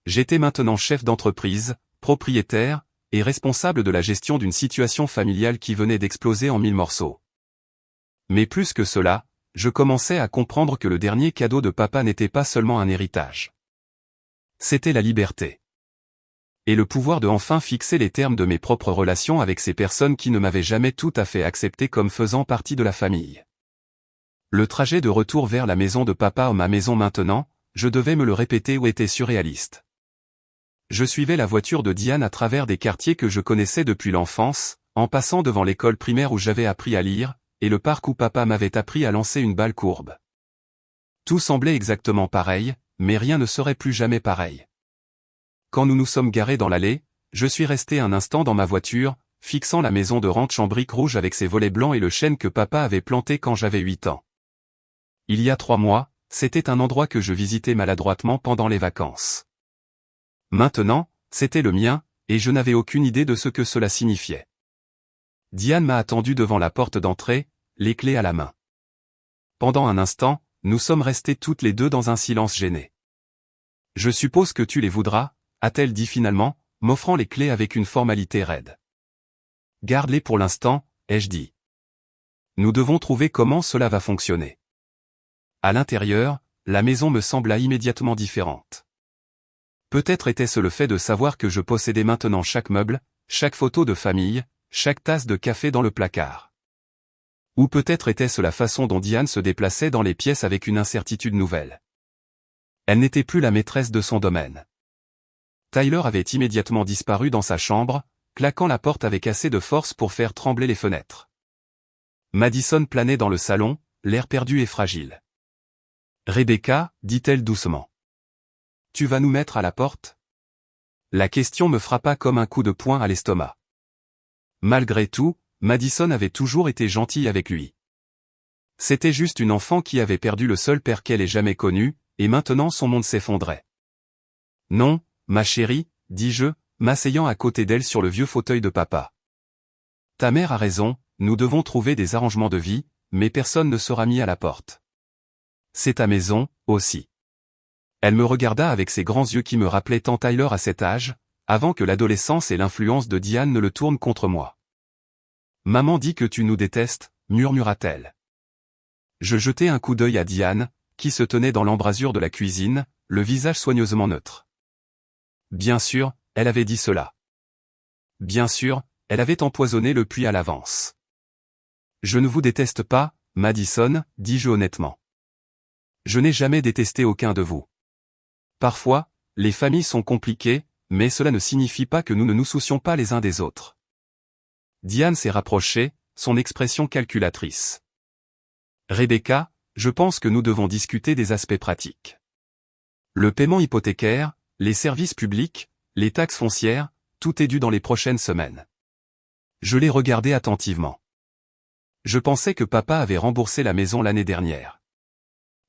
J'étais maintenant chef d'entreprise, propriétaire, et responsable de la gestion d'une situation familiale qui venait d'exploser en 1000 morceaux. Mais plus que cela, je commençais à comprendre que le dernier cadeau de papa n'était pas seulement un héritage. C'était la liberté. Et le pouvoir de enfin fixer les termes de mes propres relations avec ces personnes qui ne m'avaient jamais tout à fait accepté comme faisant partie de la famille. Le trajet de retour vers la maison de papa ou ma maison maintenant, je devais me le répéter ou était surréaliste. Je suivais la voiture de Diane à travers des quartiers que je connaissais depuis l'enfance, en passant devant l'école primaire où j'avais appris à lire, et le parc où papa m'avait appris à lancer une balle courbe. Tout semblait exactement pareil, mais rien ne serait plus jamais pareil. Quand nous nous sommes garés dans l'allée, je suis resté un instant dans ma voiture, fixant la maison de ranch en briques rouges avec ses volets blancs et le chêne que papa avait planté quand j'avais 8 ans. Il y a 3 mois, c'était un endroit que je visitais maladroitement pendant les vacances. Maintenant, c'était le mien, et je n'avais aucune idée de ce que cela signifiait. Diane m'a attendu devant la porte d'entrée, les clés à la main. Pendant un instant, nous sommes restés toutes les deux dans un silence gêné. « Je suppose que tu les voudras », a-t-elle dit finalement, m'offrant les clés avec une formalité raide. « Garde-les pour l'instant, ai-je dit. Nous devons trouver comment cela va fonctionner. » À l'intérieur, la maison me sembla immédiatement différente. Peut-être était-ce le fait de savoir que je possédais maintenant chaque meuble, chaque photo de famille, chaque tasse de café dans le placard. Ou peut-être était-ce la façon dont Diane se déplaçait dans les pièces avec une incertitude nouvelle. Elle n'était plus la maîtresse de son domaine. Tyler avait immédiatement disparu dans sa chambre, claquant la porte avec assez de force pour faire trembler les fenêtres. Madison planait dans le salon, l'air perdu et fragile. « Rebecca, dit-elle doucement. Tu vas nous mettre à la porte ? » La question me frappa comme un coup de poing à l'estomac. Malgré tout, Madison avait toujours été gentille avec lui. C'était juste une enfant qui avait perdu le seul père qu'elle ait jamais connu, et maintenant son monde s'effondrait. « Non, ma chérie, dis-je, m'asseyant à côté d'elle sur le vieux fauteuil de papa. Ta mère a raison, nous devons trouver des arrangements de vie, mais personne ne sera mis à la porte. C'est ta maison, aussi. » Elle me regarda avec ses grands yeux qui me rappelaient tant Tyler à cet âge, avant que l'adolescence et l'influence de Diane ne le tournent contre moi. « Maman dit que tu nous détestes, murmura-t-elle. Je jetai un coup d'œil à Diane, qui se tenait dans l'embrasure de la cuisine, le visage soigneusement neutre. Bien sûr, elle avait dit cela. Bien sûr, elle avait empoisonné le puits à l'avance. Je ne vous déteste pas, Madison, dis-je honnêtement. Je n'ai jamais détesté aucun de vous. Parfois, les familles sont compliquées, mais cela ne signifie pas que nous ne nous soucions pas les uns des autres. Diane s'est rapprochée, son expression calculatrice. Rebecca, je pense que nous devons discuter des aspects pratiques. Le paiement hypothécaire, les services publics, les taxes foncières, tout est dû dans les prochaines semaines. Je l'ai regardé attentivement. Je pensais que papa avait remboursé la maison l'année dernière.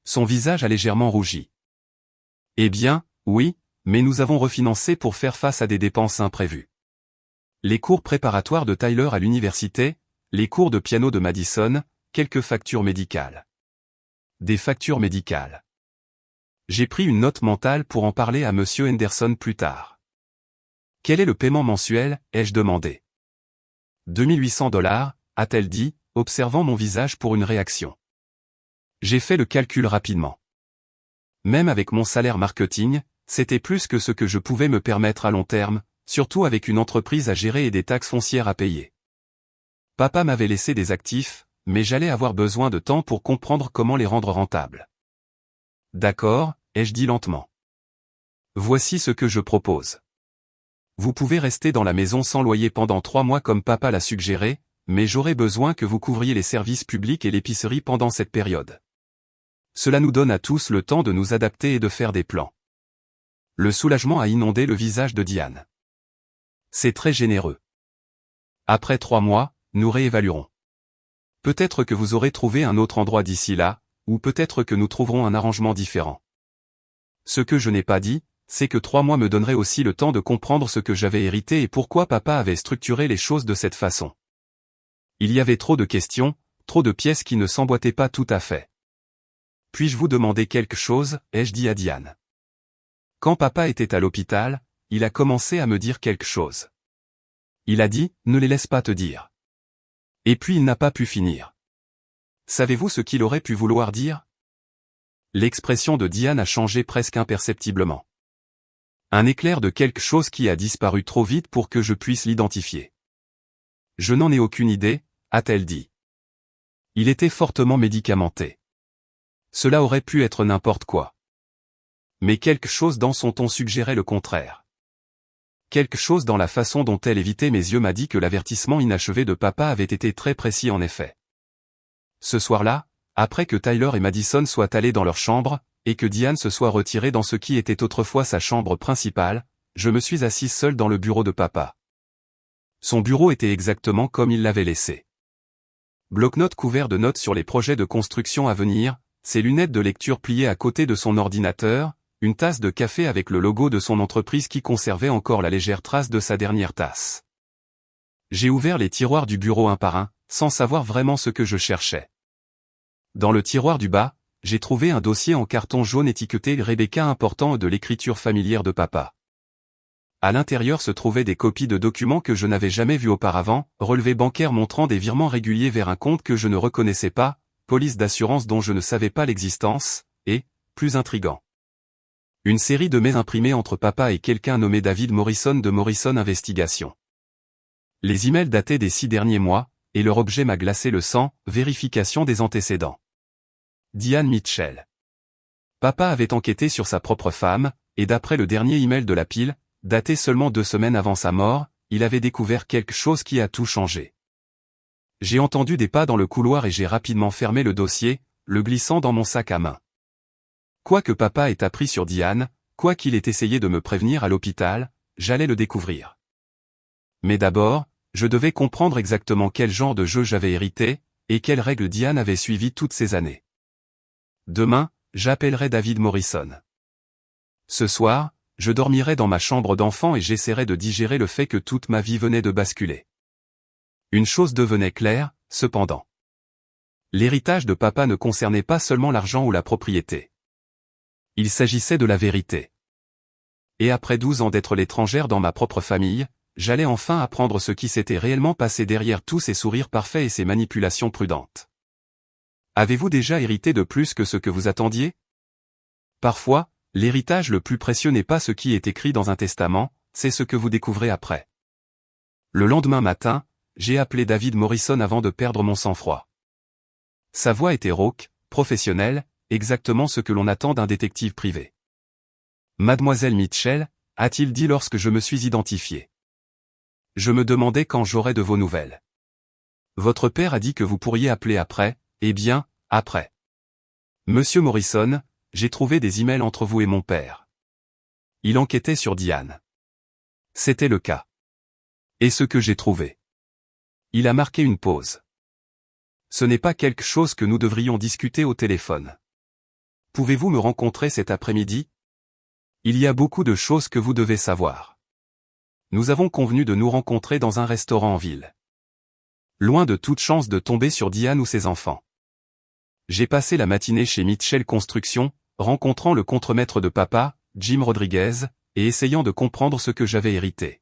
Son visage a légèrement rougi. Eh bien, oui, mais nous avons refinancé pour faire face à des dépenses imprévues. Les cours préparatoires de Tyler à l'université, les cours de piano de Madison, quelques factures médicales. Des factures médicales. J'ai pris une note mentale pour en parler à Monsieur Henderson plus tard. Quel est le paiement mensuel, ai-je demandé. 2800 $, a-t-elle dit, observant mon visage pour une réaction. J'ai fait le calcul rapidement. Même avec mon salaire marketing, c'était plus que ce que je pouvais me permettre à long terme, surtout avec une entreprise à gérer et des taxes foncières à payer. Papa m'avait laissé des actifs, mais j'allais avoir besoin de temps pour comprendre comment les rendre rentables. D'accord, ai-je dit lentement. Voici ce que je propose. Vous pouvez rester dans la maison sans loyer pendant 3 mois comme papa l'a suggéré, mais j'aurai besoin que vous couvriez les services publics et l'épicerie pendant cette période. Cela nous donne à tous le temps de nous adapter et de faire des plans. Le soulagement a inondé le visage de Diane. C'est très généreux. Après 3 mois, nous réévaluerons. Peut-être que vous aurez trouvé un autre endroit d'ici là, ou peut-être que nous trouverons un arrangement différent. Ce que je n'ai pas dit, c'est que 3 mois me donneraient aussi le temps de comprendre ce que j'avais hérité et pourquoi papa avait structuré les choses de cette façon. Il y avait trop de questions, trop de pièces qui ne s'emboîtaient pas tout à fait. Puis-je vous demander quelque chose, ai-je dit à Diane. Quand papa était à l'hôpital, il a commencé à me dire quelque chose. Il a dit, ne les laisse pas te dire. Et puis il n'a pas pu finir. Savez-vous ce qu'il aurait pu vouloir dire? L'expression de Diane a changé presque imperceptiblement. Un éclair de quelque chose qui a disparu trop vite pour que je puisse l'identifier. Je n'en ai aucune idée, a-t-elle dit. Il était fortement médicamenté. Cela aurait pu être n'importe quoi. Mais quelque chose dans son ton suggérait le contraire. Quelque chose dans la façon dont elle évitait mes yeux m'a dit que l'avertissement inachevé de papa avait été très précis en effet. Ce soir-là, après que Tyler et Madison soient allés dans leur chambre, et que Diane se soit retirée dans ce qui était autrefois sa chambre principale, je me suis assis seul dans le bureau de papa. Son bureau était exactement comme il l'avait laissé. Bloc-notes couvert de notes sur les projets de construction à venir, ses lunettes de lecture pliées à côté de son ordinateur, une tasse de café avec le logo de son entreprise qui conservait encore la légère trace de sa dernière tasse. J'ai ouvert les tiroirs du bureau un par un, sans savoir vraiment ce que je cherchais. Dans le tiroir du bas, j'ai trouvé un dossier en carton jaune étiqueté Rebecca important de l'écriture familière de papa. À l'intérieur se trouvaient des copies de documents que je n'avais jamais vus auparavant, relevés bancaires montrant des virements réguliers vers un compte que je ne reconnaissais pas, police d'assurance dont je ne savais pas l'existence, et, plus intrigant, une série de mails imprimés entre papa et quelqu'un nommé David Morrison de Morrison Investigation. Les emails dataient des 6 derniers mois, et leur objet m'a glacé le sang, vérification des antécédents. Diane Mitchell. Papa avait enquêté sur sa propre femme, et d'après le dernier email de la pile, daté seulement 2 semaines avant sa mort, il avait découvert quelque chose qui a tout changé. J'ai entendu des pas dans le couloir et j'ai rapidement fermé le dossier, le glissant dans mon sac à main. Quoi que papa ait appris sur Diane, quoi qu'il ait essayé de me prévenir à l'hôpital, j'allais le découvrir. Mais d'abord, je devais comprendre exactement quel genre de jeu j'avais hérité, et quelles règles Diane avait suivies toutes ces années. Demain, j'appellerai David Morrison. Ce soir, je dormirai dans ma chambre d'enfant et j'essaierai de digérer le fait que toute ma vie venait de basculer. Une chose devenait claire, cependant. L'héritage de papa ne concernait pas seulement l'argent ou la propriété. Il s'agissait de la vérité. Et après 12 ans d'être l'étrangère dans ma propre famille, j'allais enfin apprendre ce qui s'était réellement passé derrière tous ces sourires parfaits et ces manipulations prudentes. Avez-vous déjà hérité de plus que ce que vous attendiez? Parfois, l'héritage le plus précieux n'est pas ce qui est écrit dans un testament, c'est ce que vous découvrez après. Le lendemain matin, j'ai appelé David Morrison avant de perdre mon sang-froid. Sa voix était rauque, professionnelle, exactement ce que l'on attend d'un détective privé. Mademoiselle Mitchell, a-t-il dit lorsque je me suis identifié. Je me demandais quand j'aurais de vos nouvelles. Votre père a dit que vous pourriez appeler après, eh bien, après. Monsieur Morrison, j'ai trouvé des emails entre vous et mon père. Il enquêtait sur Diane. C'était le cas. Et ce que j'ai trouvé. Il a marqué une pause. Ce n'est pas quelque chose que nous devrions discuter au téléphone. Pouvez-vous me rencontrer cet après-midi? Il y a beaucoup de choses que vous devez savoir. Nous avons convenu de nous rencontrer dans un restaurant en ville. Loin de toute chance de tomber sur Diane ou ses enfants. J'ai passé la matinée chez Mitchell Construction, rencontrant le contremaître de papa, Jim Rodriguez, et essayant de comprendre ce que j'avais hérité.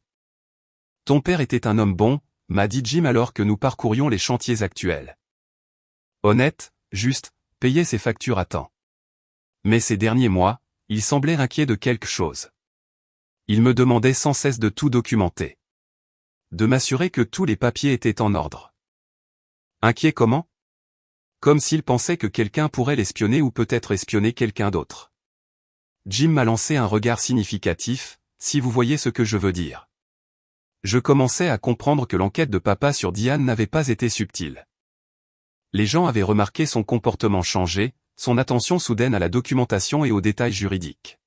Ton père était un homme bon, m'a dit Jim alors que nous parcourions les chantiers actuels. Honnête, juste, payait ses factures à temps. Mais ces derniers mois, il semblait inquiet de quelque chose. Il me demandait sans cesse de tout documenter. De m'assurer que tous les papiers étaient en ordre. Inquiet comment? Comme s'il pensait que quelqu'un pourrait l'espionner ou peut-être espionner quelqu'un d'autre. Jim m'a lancé un regard significatif, si vous voyez ce que je veux dire. Je commençais à comprendre que l'enquête de papa sur Diane n'avait pas été subtile. Les gens avaient remarqué son comportement changé, son attention soudaine à la documentation et aux détails juridiques.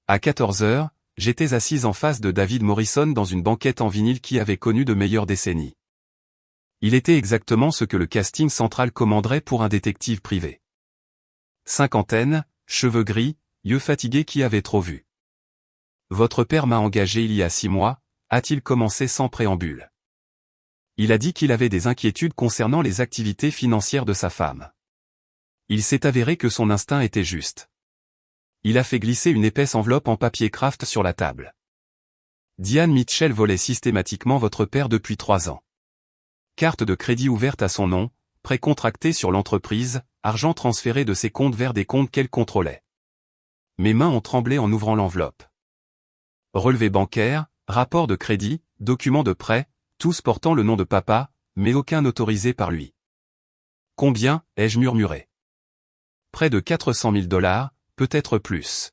À 14 heures, j'étais assise en face de David Morrison dans une banquette en vinyle qui avait connu de meilleures décennies. Il était exactement ce que le casting central commanderait pour un détective privé. Cinquantaine, cheveux gris, yeux fatigués qui avaient trop vu. Votre père m'a engagé il y a 6 mois, a-t-il commencé sans préambule. Il a dit qu'il avait des inquiétudes concernant les activités financières de sa femme. Il s'est avéré que son instinct était juste. Il a fait glisser une épaisse enveloppe en papier craft sur la table. Diane Mitchell volait systématiquement votre père depuis 3 ans. Carte de crédit ouverte à son nom, prêt contracté sur l'entreprise, argent transféré de ses comptes vers des comptes qu'elle contrôlait. Mes mains ont tremblé en ouvrant l'enveloppe. Relevé bancaire, rapport de crédit, documents de prêt, tous portant le nom de papa, mais aucun autorisé par lui. Combien, ai-je murmuré. Près de 400 000 $, peut-être plus.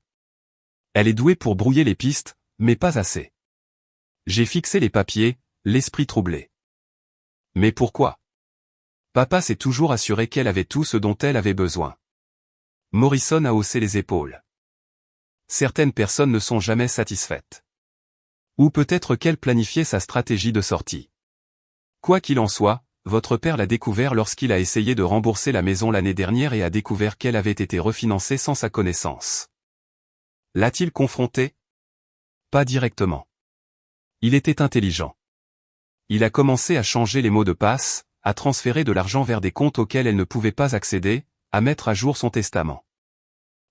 Elle est douée pour brouiller les pistes, mais pas assez. J'ai fixé les papiers, l'esprit troublé. Mais pourquoi? Papa s'est toujours assuré qu'elle avait tout ce dont elle avait besoin. Morrison a haussé les épaules. Certaines personnes ne sont jamais satisfaites. Ou peut-être qu'elle planifiait sa stratégie de sortie. Quoi qu'il en soit, votre père l'a découvert lorsqu'il a essayé de rembourser la maison l'année dernière et a découvert qu'elle avait été refinancée sans sa connaissance. L'a-t-il confronté? Pas directement. Il était intelligent. Il a commencé à changer les mots de passe, à transférer de l'argent vers des comptes auxquels elle ne pouvait pas accéder, à mettre à jour son testament.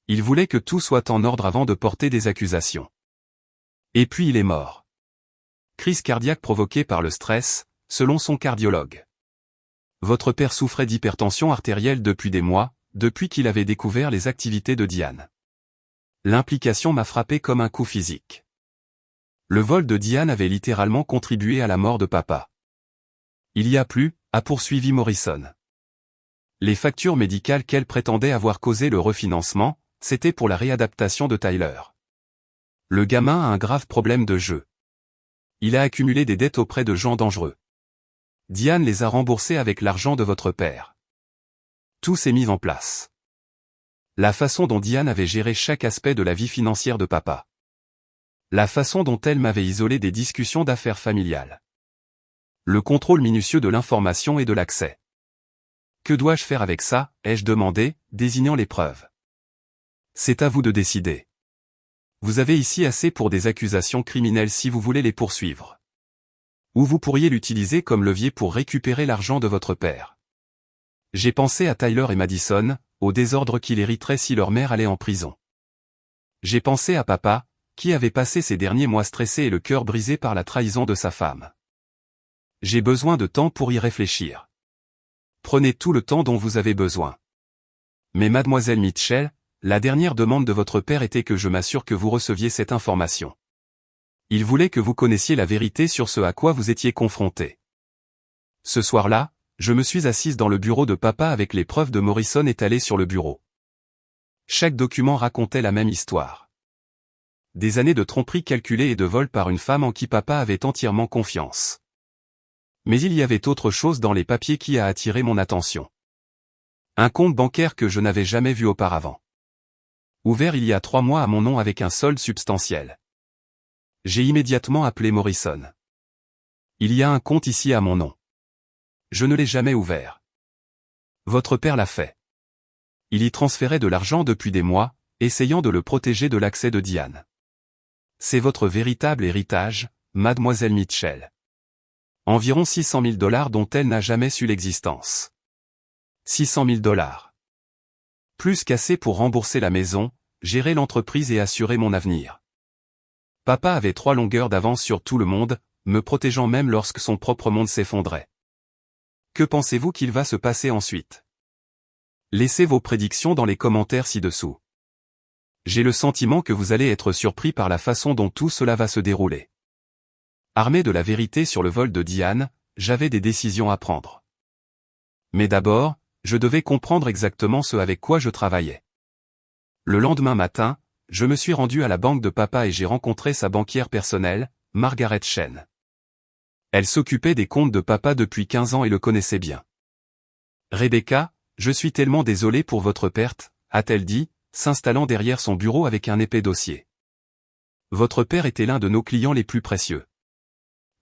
Il voulait que tout soit en ordre avant de porter des accusations. Et puis il est mort. Crise cardiaque provoquée par le stress, selon son cardiologue. Votre père souffrait d'hypertension artérielle depuis des mois, depuis qu'il avait découvert les activités de Diane. L'implication m'a frappé comme un coup physique. Le vol de Diane avait littéralement contribué à la mort de papa. Il y a plus, a poursuivi Morrison. Les factures médicales qu'elle prétendait avoir causé le refinancement, c'était pour la réadaptation de Tyler. Le gamin a un grave problème de jeu. Il a accumulé des dettes auprès de gens dangereux. Diane les a remboursées avec l'argent de votre père. Tout s'est mis en place. La façon dont Diane avait géré chaque aspect de la vie financière de papa. La façon dont elle m'avait isolé des discussions d'affaires familiales. Le contrôle minutieux de l'information et de l'accès. Que dois-je faire avec ça, ai-je demandé, désignant les preuves. C'est à vous de décider. Vous avez ici assez pour des accusations criminelles si vous voulez les poursuivre. Ou vous pourriez l'utiliser comme levier pour récupérer l'argent de votre père. J'ai pensé à Tyler et Madison, au désordre qu'il hériterait si leur mère allait en prison. J'ai pensé à papa, qui avait passé ces derniers mois stressé et le cœur brisé par la trahison de sa femme. J'ai besoin de temps pour y réfléchir. Prenez tout le temps dont vous avez besoin. Mais mademoiselle Mitchell, la dernière demande de votre père était que je m'assure que vous receviez cette information. Il voulait que vous connaissiez la vérité sur ce à quoi vous étiez confronté. Ce soir-là, je me suis assise dans le bureau de papa avec les preuves de Morrison étalées sur le bureau. Chaque document racontait la même histoire. Des années de tromperie calculée et de vol par une femme en qui papa avait entièrement confiance. Mais il y avait autre chose dans les papiers qui a attiré mon attention. Un compte bancaire que je n'avais jamais vu auparavant. Ouvert il y a 3 mois à mon nom avec un solde substantiel. J'ai immédiatement appelé Morrison. Il y a un compte ici à mon nom. Je ne l'ai jamais ouvert. Votre père l'a fait. Il y transférait de l'argent depuis des mois, essayant de le protéger de l'accès de Diane. C'est votre véritable héritage, mademoiselle Mitchell. Environ 600 000 $ dont elle n'a jamais su l'existence. 600 000 $. Plus qu'assez pour rembourser la maison, gérer l'entreprise et assurer mon avenir. Papa avait 3 longueurs d'avance sur tout le monde, me protégeant même lorsque son propre monde s'effondrait. Que pensez-vous qu'il va se passer ensuite? Laissez vos prédictions dans les commentaires ci-dessous. J'ai le sentiment que vous allez être surpris par la façon dont tout cela va se dérouler. Armé de la vérité sur le vol de Diane, j'avais des décisions à prendre. Mais d'abord, je devais comprendre exactement ce avec quoi je travaillais. Le lendemain matin, je me suis rendu à la banque de papa et j'ai rencontré sa banquière personnelle, Margaret Chen. Elle s'occupait des comptes de papa depuis 15 ans et le connaissait bien. Rebecca, je suis tellement désolée pour votre perte, a-t-elle dit, s'installant derrière son bureau avec un épais dossier. Votre père était l'un de nos clients les plus précieux.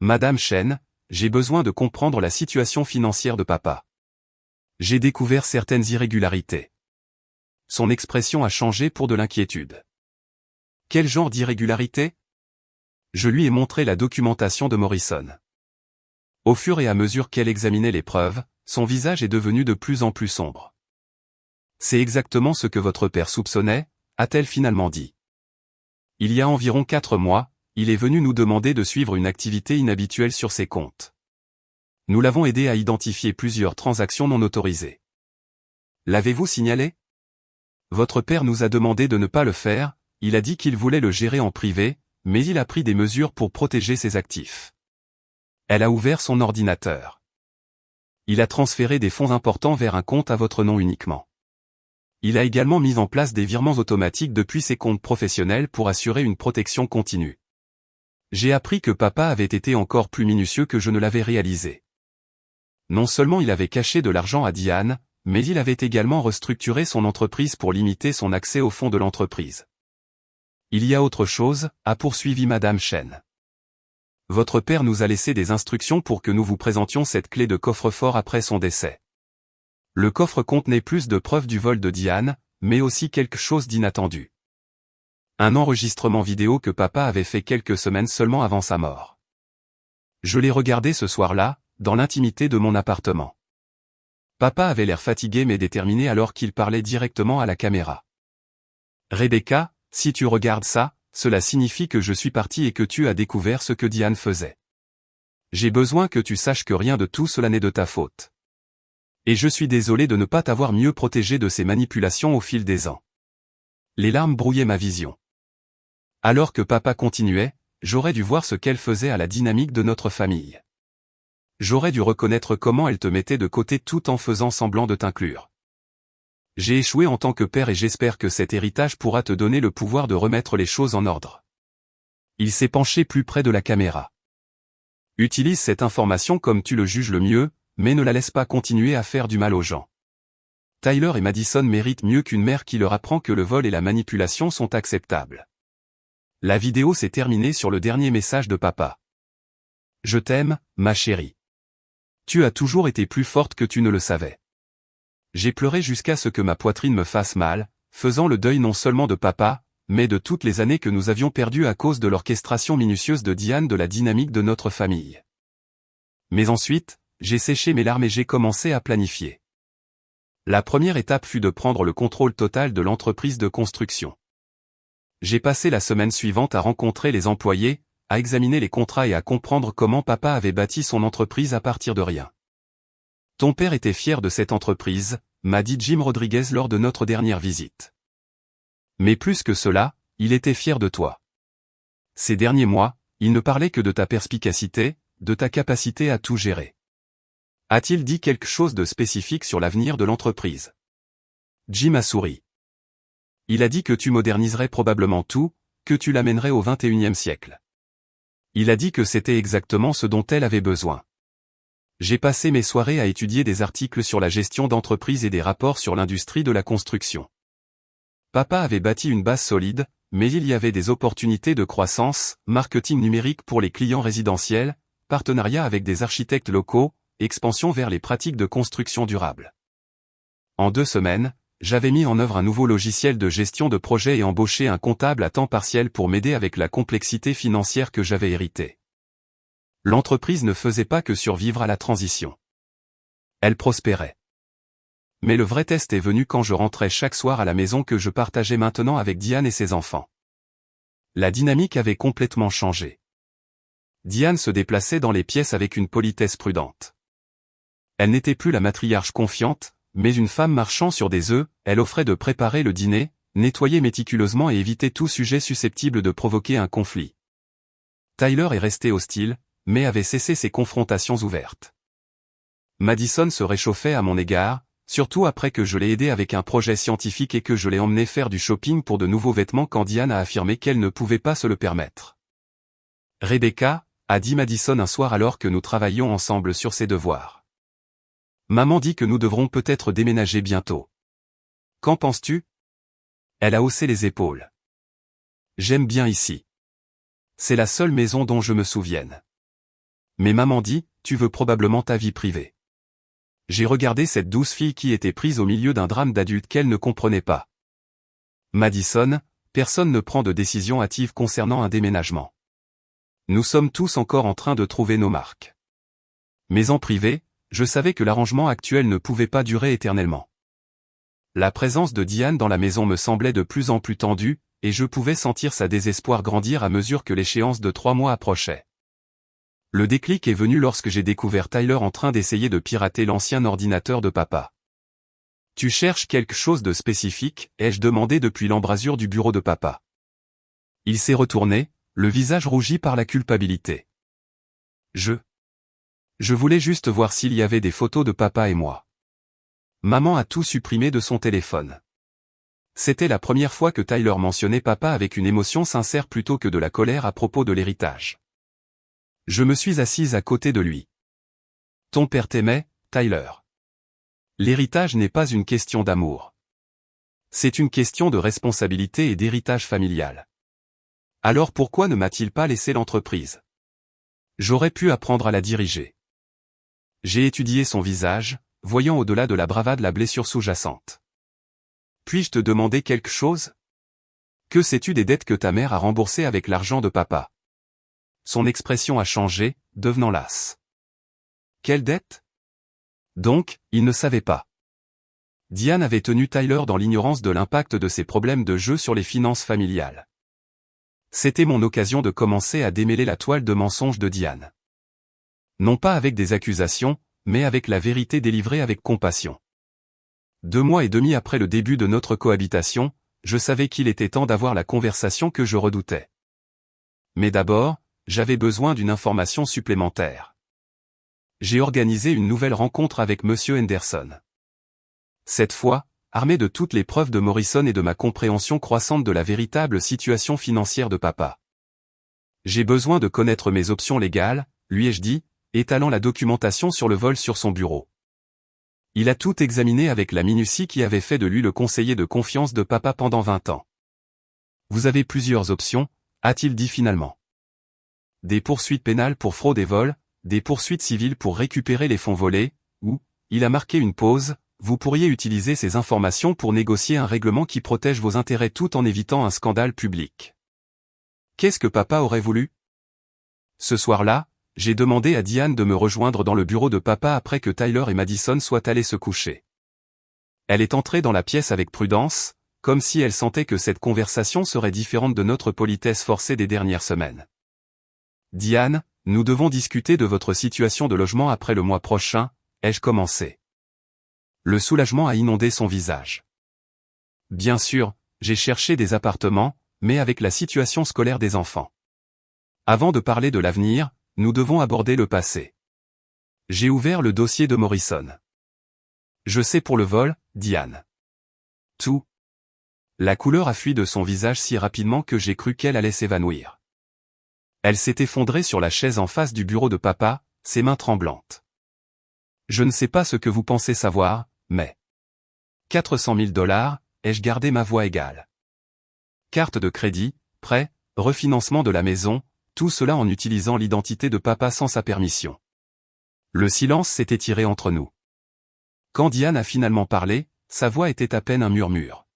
Madame Chen, j'ai besoin de comprendre la situation financière de papa. J'ai découvert certaines irrégularités. Son expression a changé pour de l'inquiétude. Quel genre d'irrégularité? Je lui ai montré la documentation de Morrison. Au fur et à mesure qu'elle examinait les preuves, son visage est devenu de plus en plus sombre. C'est exactement ce que votre père soupçonnait, a-t-elle finalement dit. Il y a environ 4 mois, il est venu nous demander de suivre une activité inhabituelle sur ses comptes. Nous l'avons aidé à identifier plusieurs transactions non autorisées. L'avez-vous signalé? Votre père nous a demandé de ne pas le faire, il a dit qu'il voulait le gérer en privé, mais il a pris des mesures pour protéger ses actifs. Elle a ouvert son ordinateur. Il a transféré des fonds importants vers un compte à votre nom uniquement. Il a également mis en place des virements automatiques depuis ses comptes professionnels pour assurer une protection continue. J'ai appris que papa avait été encore plus minutieux que je ne l'avais réalisé. Non seulement il avait caché de l'argent à Diane, mais il avait également restructuré son entreprise pour limiter son accès aux fonds de l'entreprise. Il y a autre chose, a poursuivi Madame Chen. Votre père nous a laissé des instructions pour que nous vous présentions cette clé de coffre-fort après son décès. Le coffre contenait plus de preuves du vol de Diane, mais aussi quelque chose d'inattendu. Un enregistrement vidéo que papa avait fait quelques semaines seulement avant sa mort. Je l'ai regardé ce soir-là, dans l'intimité de mon appartement. Papa avait l'air fatigué mais déterminé alors qu'il parlait directement à la caméra. Rebecca, si tu regardes ça, cela signifie que je suis parti et que tu as découvert ce que Diane faisait. J'ai besoin que tu saches que rien de tout cela n'est de ta faute. Et je suis désolé de ne pas t'avoir mieux protégé de ces manipulations au fil des ans. Les larmes brouillaient ma vision. Alors que papa continuait, j'aurais dû voir ce qu'elle faisait à la dynamique de notre famille. J'aurais dû reconnaître comment elle te mettait de côté tout en faisant semblant de t'inclure. J'ai échoué en tant que père et j'espère que cet héritage pourra te donner le pouvoir de remettre les choses en ordre. Il s'est penché plus près de la caméra. Utilise cette information comme tu le juges le mieux, mais ne la laisse pas continuer à faire du mal aux gens. Tyler et Madison méritent mieux qu'une mère qui leur apprend que le vol et la manipulation sont acceptables. La vidéo s'est terminée sur le dernier message de papa. Je t'aime, ma chérie. Tu as toujours été plus forte que tu ne le savais. J'ai pleuré jusqu'à ce que ma poitrine me fasse mal, faisant le deuil non seulement de papa, mais de toutes les années que nous avions perdues à cause de l'orchestration minutieuse de Diane de la dynamique de notre famille. Mais ensuite, j'ai séché mes larmes et j'ai commencé à planifier. La première étape fut de prendre le contrôle total de l'entreprise de construction. J'ai passé la semaine suivante à rencontrer les employés, à examiner les contrats et à comprendre comment papa avait bâti son entreprise à partir de rien. Ton père était fier de cette entreprise, m'a dit Jim Rodriguez lors de notre dernière visite. Mais plus que cela, il était fier de toi. Ces derniers mois, il ne parlait que de ta perspicacité, de ta capacité à tout gérer. A-t-il dit quelque chose de spécifique sur l'avenir de l'entreprise? Jim a souri. Il a dit que tu moderniserais probablement tout, que tu l'amènerais au XXIe siècle. Il a dit que c'était exactement ce dont elle avait besoin. J'ai passé mes soirées à étudier des articles sur la gestion d'entreprise et des rapports sur l'industrie de la construction. Papa avait bâti une base solide, mais il y avait des opportunités de croissance, marketing numérique pour les clients résidentiels, partenariat avec des architectes locaux, expansion vers les pratiques de construction durable. En 2 semaines, j'avais mis en œuvre un nouveau logiciel de gestion de projet et embauché un comptable à temps partiel pour m'aider avec la complexité financière que j'avais héritée. L'entreprise ne faisait pas que survivre à la transition. Elle prospérait. Mais le vrai test est venu quand je rentrais chaque soir à la maison que je partageais maintenant avec Diane et ses enfants. La dynamique avait complètement changé. Diane se déplaçait dans les pièces avec une politesse prudente. Elle n'était plus la matriarche confiante, mais une femme marchant sur des œufs, elle offrait de préparer le dîner, nettoyer méticuleusement et éviter tout sujet susceptible de provoquer un conflit. Tyler est resté hostile, mais avait cessé ses confrontations ouvertes. Madison se réchauffait à mon égard, surtout après que je l'ai aidé avec un projet scientifique et que je l'ai emmené faire du shopping pour de nouveaux vêtements quand Diane a affirmé qu'elle ne pouvait pas se le permettre. Rebecca, a dit Madison un soir alors que nous travaillions ensemble sur ses devoirs. Maman dit que nous devrons peut-être déménager bientôt. Qu'en penses-tu? Elle a haussé les épaules. J'aime bien ici. C'est la seule maison dont je me souvienne. Mais maman dit, tu veux probablement ta vie privée. J'ai regardé cette douce fille qui était prise au milieu d'un drame d'adulte qu'elle ne comprenait pas. Madison, personne ne prend de décision hâtive concernant un déménagement. Nous sommes tous encore en train de trouver nos marques. Mais en privé, je savais que l'arrangement actuel ne pouvait pas durer éternellement. La présence de Diane dans la maison me semblait de plus en plus tendue, et je pouvais sentir sa désespoir grandir à mesure que l'échéance de 3 mois approchait. Le déclic est venu lorsque j'ai découvert Tyler en train d'essayer de pirater l'ancien ordinateur de papa. « Tu cherches quelque chose de spécifique ?» ai-je demandé depuis l'embrasure du bureau de papa. Il s'est retourné, le visage rougi par la culpabilité. Je voulais juste voir s'il y avait des photos de papa et moi. Maman a tout supprimé de son téléphone. C'était la première fois que Tyler mentionnait papa avec une émotion sincère plutôt que de la colère à propos de l'héritage. Je me suis assise à côté de lui. Ton père t'aimait, Tyler. L'héritage n'est pas une question d'amour. C'est une question de responsabilité et d'héritage familial. Alors pourquoi ne m'a-t-il pas laissé l'entreprise? J'aurais pu apprendre à la diriger. J'ai étudié son visage, voyant au-delà de la bravade la blessure sous-jacente. Puis-je te demander quelque chose? Que sais-tu des dettes que ta mère a remboursées avec l'argent de papa? Son expression a changé, devenant lasse. Quelle dette? Donc, il ne savait pas. Diane avait tenu Tyler dans l'ignorance de l'impact de ses problèmes de jeu sur les finances familiales. C'était mon occasion de commencer à démêler la toile de mensonges de Diane. Non pas avec des accusations, mais avec la vérité délivrée avec compassion. 2 mois et demi après le début de notre cohabitation, je savais qu'il était temps d'avoir la conversation que je redoutais. Mais d'abord, j'avais besoin d'une information supplémentaire. J'ai organisé une nouvelle rencontre avec Monsieur Henderson. Cette fois, armé de toutes les preuves de Morrison et de ma compréhension croissante de la véritable situation financière de papa. J'ai besoin de connaître mes options légales, lui ai-je dit, étalant la documentation sur le vol sur son bureau. Il a tout examiné avec la minutie qui avait fait de lui le conseiller de confiance de papa pendant 20 ans. Vous avez plusieurs options, a-t-il dit finalement. Des poursuites pénales pour fraude et vol, des poursuites civiles pour récupérer les fonds volés, ou, il a marqué une pause, vous pourriez utiliser ces informations pour négocier un règlement qui protège vos intérêts tout en évitant un scandale public. Qu'est-ce que papa aurait voulu? Ce soir-là, j'ai demandé à Diane de me rejoindre dans le bureau de papa après que Tyler et Madison soient allés se coucher. Elle est entrée dans la pièce avec prudence, comme si elle sentait que cette conversation serait différente de notre politesse forcée des dernières semaines. Diane, nous devons discuter de votre situation de logement après le mois prochain, ai-je commencé. Le soulagement a inondé son visage. Bien sûr, j'ai cherché des appartements, mais avec la situation scolaire des enfants. Avant de parler de l'avenir, nous devons aborder le passé. J'ai ouvert le dossier de Morrison. Je sais pour le vol, Diane. Tout. La couleur a fui de son visage si rapidement que j'ai cru qu'elle allait s'évanouir. Elle s'est effondrée sur la chaise en face du bureau de papa, ses mains tremblantes. Je ne sais pas ce que vous pensez savoir, mais... 400 000 $, ai-je gardé ma voix égale. Carte de crédit, prêt, refinancement de la maison, tout cela en utilisant l'identité de papa sans sa permission. Le silence s'est étiré entre nous. Quand Diane a finalement parlé, sa voix était à peine un murmure.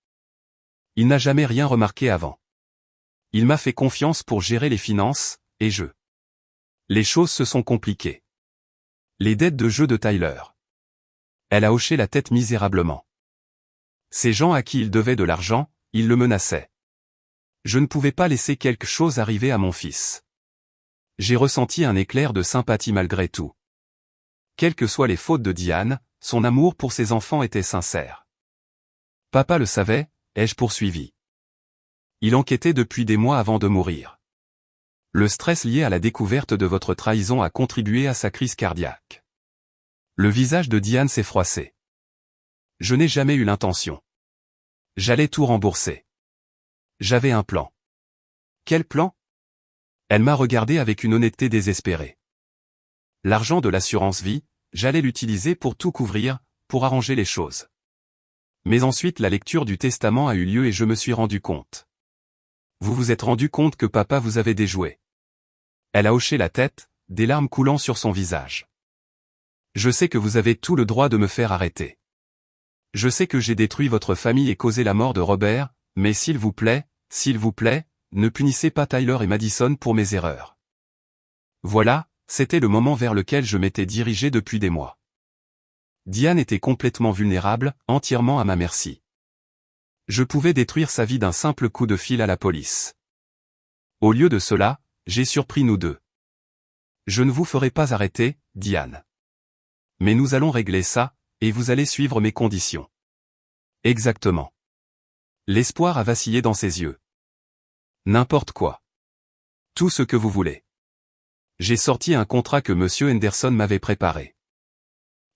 Il n'a jamais rien remarqué avant. Il m'a fait confiance pour gérer les finances, et je. Les choses se sont compliquées. Les dettes de jeu de Tyler. Elle a hoché la tête misérablement. Ces gens à qui il devait de l'argent, ils le menaçaient. Je ne pouvais pas laisser quelque chose arriver à mon fils. J'ai ressenti un éclair de sympathie malgré tout. Quelles que soient les fautes de Diane, son amour pour ses enfants était sincère. Papa le savait, ai-je poursuivi. Il enquêtait depuis des mois avant de mourir. Le stress lié à la découverte de votre trahison a contribué à sa crise cardiaque. Le visage de Diane s'est froissé. Je n'ai jamais eu l'intention. J'allais tout rembourser. J'avais un plan. Quel plan? Elle m'a regardé avec une honnêteté désespérée. L'argent de l'assurance vie, j'allais l'utiliser pour tout couvrir, pour arranger les choses. Mais ensuite la lecture du testament a eu lieu et je me suis rendu compte. Vous vous êtes rendu compte que papa vous avait déjoué. Elle a hoché la tête, des larmes coulant sur son visage. Je sais que vous avez tout le droit de me faire arrêter. Je sais que j'ai détruit votre famille et causé la mort de Robert, mais s'il vous plaît, ne punissez pas Tyler et Madison pour mes erreurs. Voilà, c'était le moment vers lequel je m'étais dirigé depuis des mois. Diane était complètement vulnérable, entièrement à ma merci. Je pouvais détruire sa vie d'un simple coup de fil à la police. Au lieu de cela, j'ai surpris nous deux. Je ne vous ferai pas arrêter, Diane. Mais nous allons régler ça, et vous allez suivre mes conditions. Exactement. L'espoir a vacillé dans ses yeux. N'importe quoi. Tout ce que vous voulez. J'ai sorti un contrat que Monsieur Henderson m'avait préparé.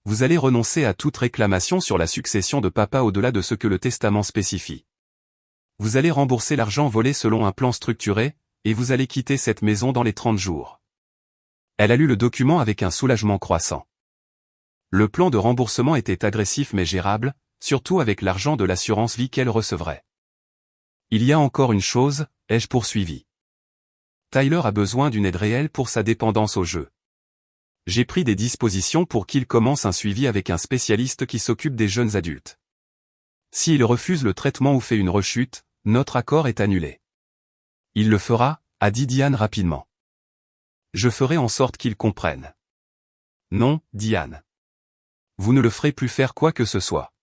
Vous allez renoncer à toute réclamation sur la succession de papa au-delà de ce que le testament spécifie. Vous allez rembourser l'argent volé selon un plan structuré, et vous allez quitter cette maison dans les 30 jours. Elle a lu le document avec un soulagement croissant. Le plan de remboursement était agressif mais gérable, surtout avec l'argent de l'assurance vie qu'elle recevrait. Il y a encore une chose, ai-je poursuivi. Tyler a besoin d'une aide réelle pour sa dépendance au jeu. J'ai pris des dispositions pour qu'il commence un suivi avec un spécialiste qui s'occupe des jeunes adultes. S'il refuse le traitement ou fait une rechute, notre accord est annulé. Il le fera, a dit Diane rapidement. Je ferai en sorte qu'il comprenne. Non, Diane. Vous ne le ferez plus faire quoi que ce soit.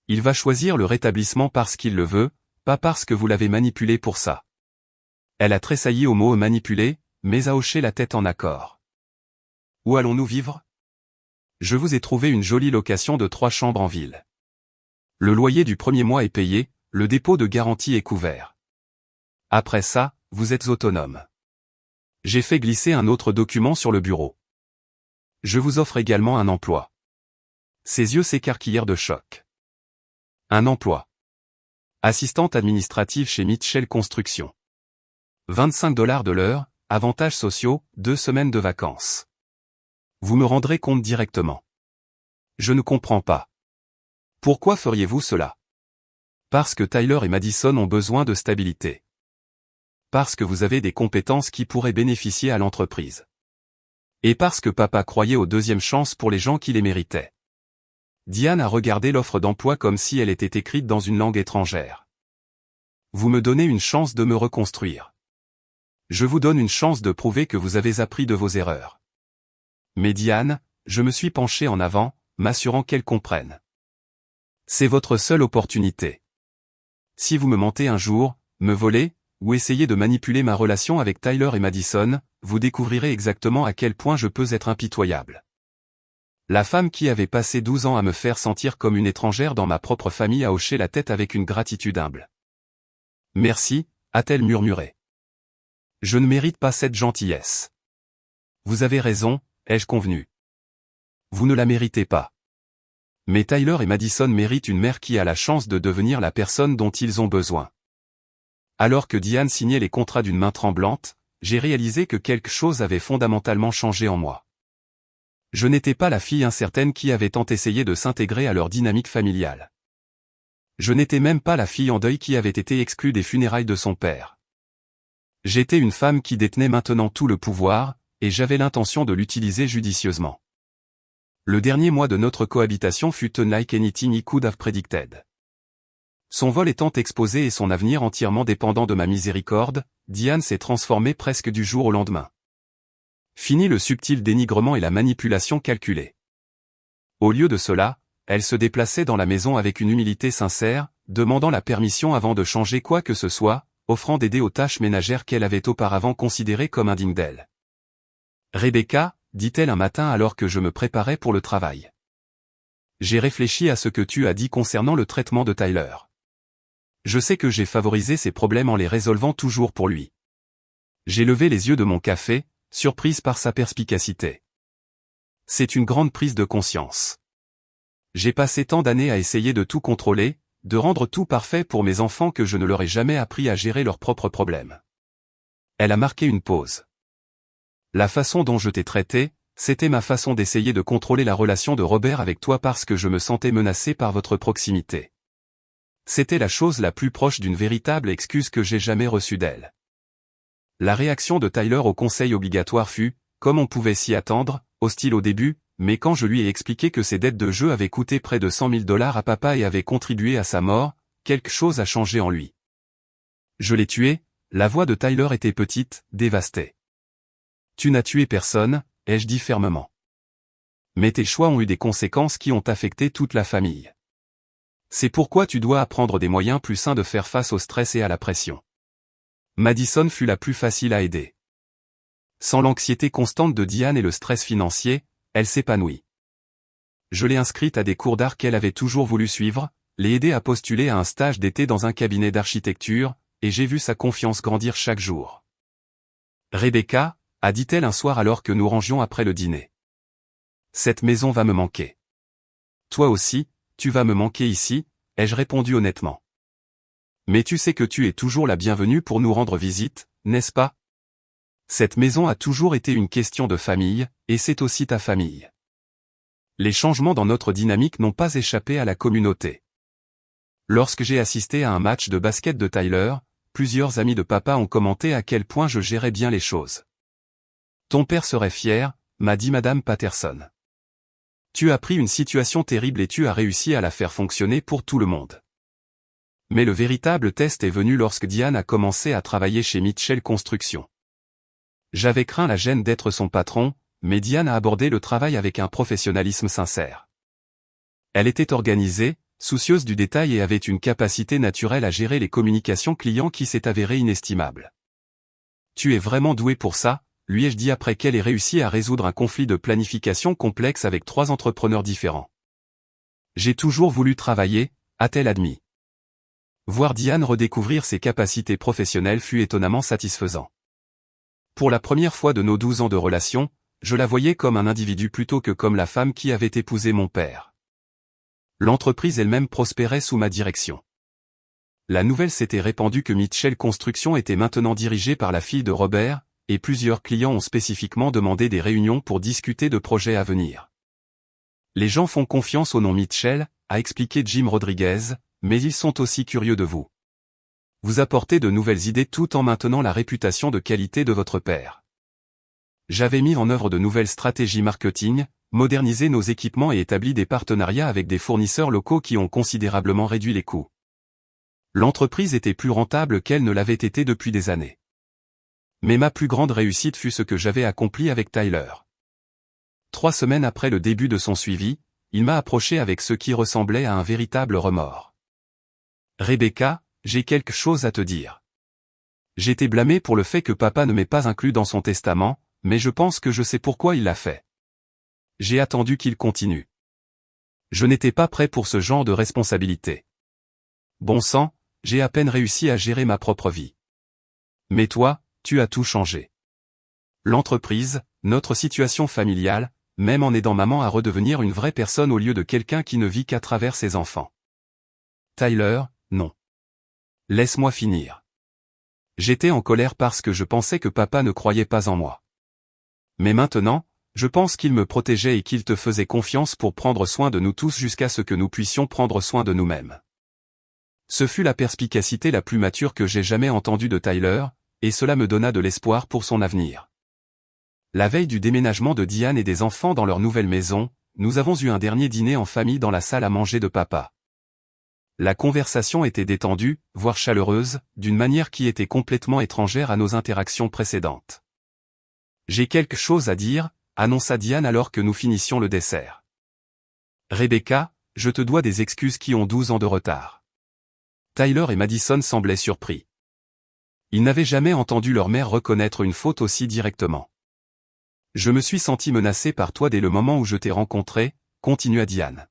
Il va choisir le rétablissement parce qu'il le veut, pas parce que vous l'avez manipulé pour ça. Elle a tressailli au mot manipuler, mais a hoché la tête en accord. Où allons-nous vivre? Je vous ai trouvé une jolie location de 3 chambres en ville. Le loyer du premier mois est payé, le dépôt de garantie est couvert. Après ça, vous êtes autonome. J'ai fait glisser un autre document sur le bureau. Je vous offre également un emploi. Ses yeux s'écarquillèrent de choc. Un emploi. Assistante administrative chez Mitchell Construction. 25 $ de l'heure, avantages sociaux, 2 semaines de vacances. Vous me rendrez compte directement. Je ne comprends pas. Pourquoi feriez-vous cela? Parce que Tyler et Madison ont besoin de stabilité. Parce que vous avez des compétences qui pourraient bénéficier à l'entreprise. Et parce que papa croyait aux deuxièmes chances pour les gens qui les méritaient. Diane a regardé l'offre d'emploi comme si elle était écrite dans une langue étrangère. Vous me donnez une chance de me reconstruire. Je vous donne une chance de prouver que vous avez appris de vos erreurs. Mais Diane, je me suis penché en avant, m'assurant qu'elle comprenne. C'est votre seule opportunité. Si vous me mentez un jour, me volez, ou essayez de manipuler ma relation avec Tyler et Madison, vous découvrirez exactement à quel point je peux être impitoyable. La femme qui avait passé 12 ans à me faire sentir comme une étrangère dans ma propre famille a hoché la tête avec une gratitude humble. Merci, a-t-elle murmuré. Je ne mérite pas cette gentillesse. Vous avez raison, ai-je convenu. Vous ne la méritez pas. Mais Tyler et Madison méritent une mère qui a la chance de devenir la personne dont ils ont besoin. Alors que Diane signait les contrats d'une main tremblante, j'ai réalisé que quelque chose avait fondamentalement changé en moi. Je n'étais pas la fille incertaine qui avait tant essayé de s'intégrer à leur dynamique familiale. Je n'étais même pas la fille en deuil qui avait été exclue des funérailles de son père. J'étais une femme qui détenait maintenant tout le pouvoir, et j'avais l'intention de l'utiliser judicieusement. Le dernier mois de notre cohabitation fut unlike anything he could have predicted. Son vol étant exposé et son avenir entièrement dépendant de ma miséricorde, Diane s'est transformée presque du jour au lendemain. Fini le subtil dénigrement et la manipulation calculée. Au lieu de cela, elle se déplaçait dans la maison avec une humilité sincère, demandant la permission avant de changer quoi que ce soit, offrant d'aider aux tâches ménagères qu'elle avait auparavant considérées comme indignes d'elle. « Rebecca », dit-elle un matin alors que je me préparais pour le travail. « J'ai réfléchi à ce que tu as dit concernant le traitement de Tyler. Je sais que j'ai favorisé ses problèmes en les résolvant toujours pour lui. » J'ai levé les yeux de mon café, surprise par sa perspicacité. C'est une grande prise de conscience. J'ai passé tant d'années à essayer de tout contrôler, de rendre tout parfait pour mes enfants que je ne leur ai jamais appris à gérer leurs propres problèmes. Elle a marqué une pause. La façon dont je t'ai traité, c'était ma façon d'essayer de contrôler la relation de Robert avec toi parce que je me sentais menacé par votre proximité. C'était la chose la plus proche d'une véritable excuse que j'ai jamais reçue d'elle. La réaction de Tyler au conseil obligatoire fut, comme on pouvait s'y attendre, hostile au début, mais quand je lui ai expliqué que ses dettes de jeu avaient coûté près de 100 000 $ à papa et avaient contribué à sa mort, quelque chose a changé en lui. Je l'ai tué, la voix de Tyler était petite, dévastée. Tu n'as tué personne, ai-je dit fermement. Mais tes choix ont eu des conséquences qui ont affecté toute la famille. C'est pourquoi tu dois apprendre des moyens plus sains de faire face au stress et à la pression. Madison fut la plus facile à aider. Sans l'anxiété constante de Diane et le stress financier, elle s'épanouit. Je l'ai inscrite à des cours d'art qu'elle avait toujours voulu suivre, l'ai aidée à postuler à un stage d'été dans un cabinet d'architecture, et j'ai vu sa confiance grandir chaque jour. Rebecca, a dit-elle un soir alors que nous rangions après le dîner. Cette maison va me manquer. Toi aussi, tu vas me manquer ici, ai-je répondu honnêtement. Mais tu sais que tu es toujours la bienvenue pour nous rendre visite, n'est-ce pas? Cette maison a toujours été une question de famille, et c'est aussi ta famille. Les changements dans notre dynamique n'ont pas échappé à la communauté. Lorsque j'ai assisté à un match de basket de Tyler, plusieurs amis de papa ont commenté à quel point je gérais bien les choses. Ton père serait fier, m'a dit Madame Patterson. Tu as pris une situation terrible et tu as réussi à la faire fonctionner pour tout le monde. Mais le véritable test est venu lorsque Diane a commencé à travailler chez Mitchell Construction. J'avais craint la gêne d'être son patron, mais Diane a abordé le travail avec un professionnalisme sincère. Elle était organisée, soucieuse du détail et avait une capacité naturelle à gérer les communications clients qui s'est avérée inestimable. Tu es vraiment doué pour ça, lui ai-je dit après qu'elle ait réussi à résoudre un conflit de planification complexe avec 3 entrepreneurs différents. J'ai toujours voulu travailler, a-t-elle admis. Voir Diane redécouvrir ses capacités professionnelles fut étonnamment satisfaisant. Pour la première fois de nos 12 ans de relation, je la voyais comme un individu plutôt que comme la femme qui avait épousé mon père. L'entreprise elle-même prospérait sous ma direction. La nouvelle s'était répandue que Mitchell Construction était maintenant dirigée par la fille de Robert, et plusieurs clients ont spécifiquement demandé des réunions pour discuter de projets à venir. Les gens font confiance au nom Mitchell, a expliqué Jim Rodriguez, mais ils sont aussi curieux de vous. Vous apportez de nouvelles idées tout en maintenant la réputation de qualité de votre père. J'avais mis en œuvre de nouvelles stratégies marketing, modernisé nos équipements et établi des partenariats avec des fournisseurs locaux qui ont considérablement réduit les coûts. L'entreprise était plus rentable qu'elle ne l'avait été depuis des années. Mais ma plus grande réussite fut ce que j'avais accompli avec Tyler. 3 semaines après le début de son suivi, il m'a approché avec ce qui ressemblait à un véritable remords. Rebecca, j'ai quelque chose à te dire. J'étais blâmé pour le fait que papa ne m'ait pas inclus dans son testament, mais je pense que je sais pourquoi il l'a fait. J'ai attendu qu'il continue. Je n'étais pas prêt pour ce genre de responsabilité. Bon sang, j'ai à peine réussi à gérer ma propre vie. Mais toi, tu as tout changé. L'entreprise, notre situation familiale, même en aidant maman à redevenir une vraie personne au lieu de quelqu'un qui ne vit qu'à travers ses enfants. Tyler, non. Laisse-moi finir. J'étais en colère parce que je pensais que papa ne croyait pas en moi. Mais maintenant, je pense qu'il me protégeait et qu'il te faisait confiance pour prendre soin de nous tous jusqu'à ce que nous puissions prendre soin de nous-mêmes. Ce fut la perspicacité la plus mature que j'ai jamais entendue de Tyler, et cela me donna de l'espoir pour son avenir. La veille du déménagement de Diane et des enfants dans leur nouvelle maison, nous avons eu un dernier dîner en famille dans la salle à manger de papa. La conversation était détendue, voire chaleureuse, d'une manière qui était complètement étrangère à nos interactions précédentes. J'ai quelque chose à dire, annonça Diane alors que nous finissions le dessert. Rebecca, je te dois des excuses qui ont 12 ans de retard. Tyler et Madison semblaient surpris. Ils n'avaient jamais entendu leur mère reconnaître une faute aussi directement. Je me suis senti menacé par toi dès le moment où je t'ai rencontré, continua Diane.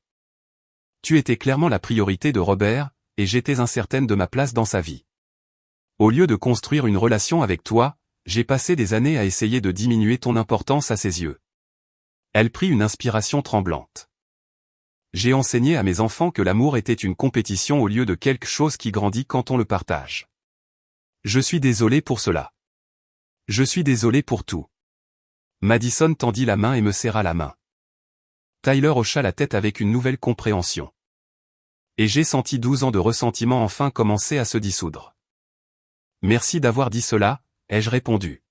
Tu étais clairement la priorité de Robert, et j'étais incertaine de ma place dans sa vie. Au lieu de construire une relation avec toi, j'ai passé des années à essayer de diminuer ton importance à ses yeux. Elle prit une inspiration tremblante. J'ai enseigné à mes enfants que l'amour était une compétition au lieu de quelque chose qui grandit quand on le partage. Je suis désolé pour cela. Je suis désolé pour tout. Madison tendit la main et me serra la main. Tyler hocha la tête avec une nouvelle compréhension. Et j'ai senti 12 ans de ressentiment enfin commencer à se dissoudre. Merci d'avoir dit cela, ai-je répondu.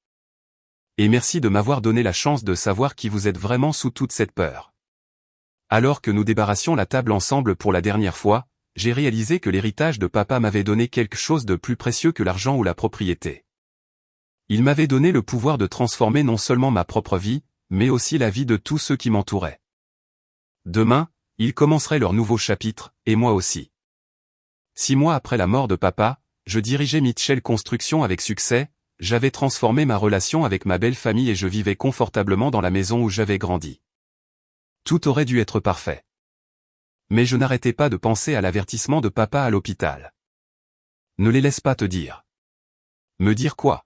Et merci de m'avoir donné la chance de savoir qui vous êtes vraiment sous toute cette peur. Alors que nous débarrassions la table ensemble pour la dernière fois, j'ai réalisé que l'héritage de papa m'avait donné quelque chose de plus précieux que l'argent ou la propriété. Il m'avait donné le pouvoir de transformer non seulement ma propre vie, mais aussi la vie de tous ceux qui m'entouraient. Demain, ils commenceraient leur nouveau chapitre, et moi aussi. 6 mois après la mort de papa, je dirigeais Mitchell Construction avec succès, j'avais transformé ma relation avec ma belle famille et je vivais confortablement dans la maison où j'avais grandi. Tout aurait dû être parfait. Mais je n'arrêtais pas de penser à l'avertissement de papa à l'hôpital. Ne les laisse pas te dire. Me dire quoi?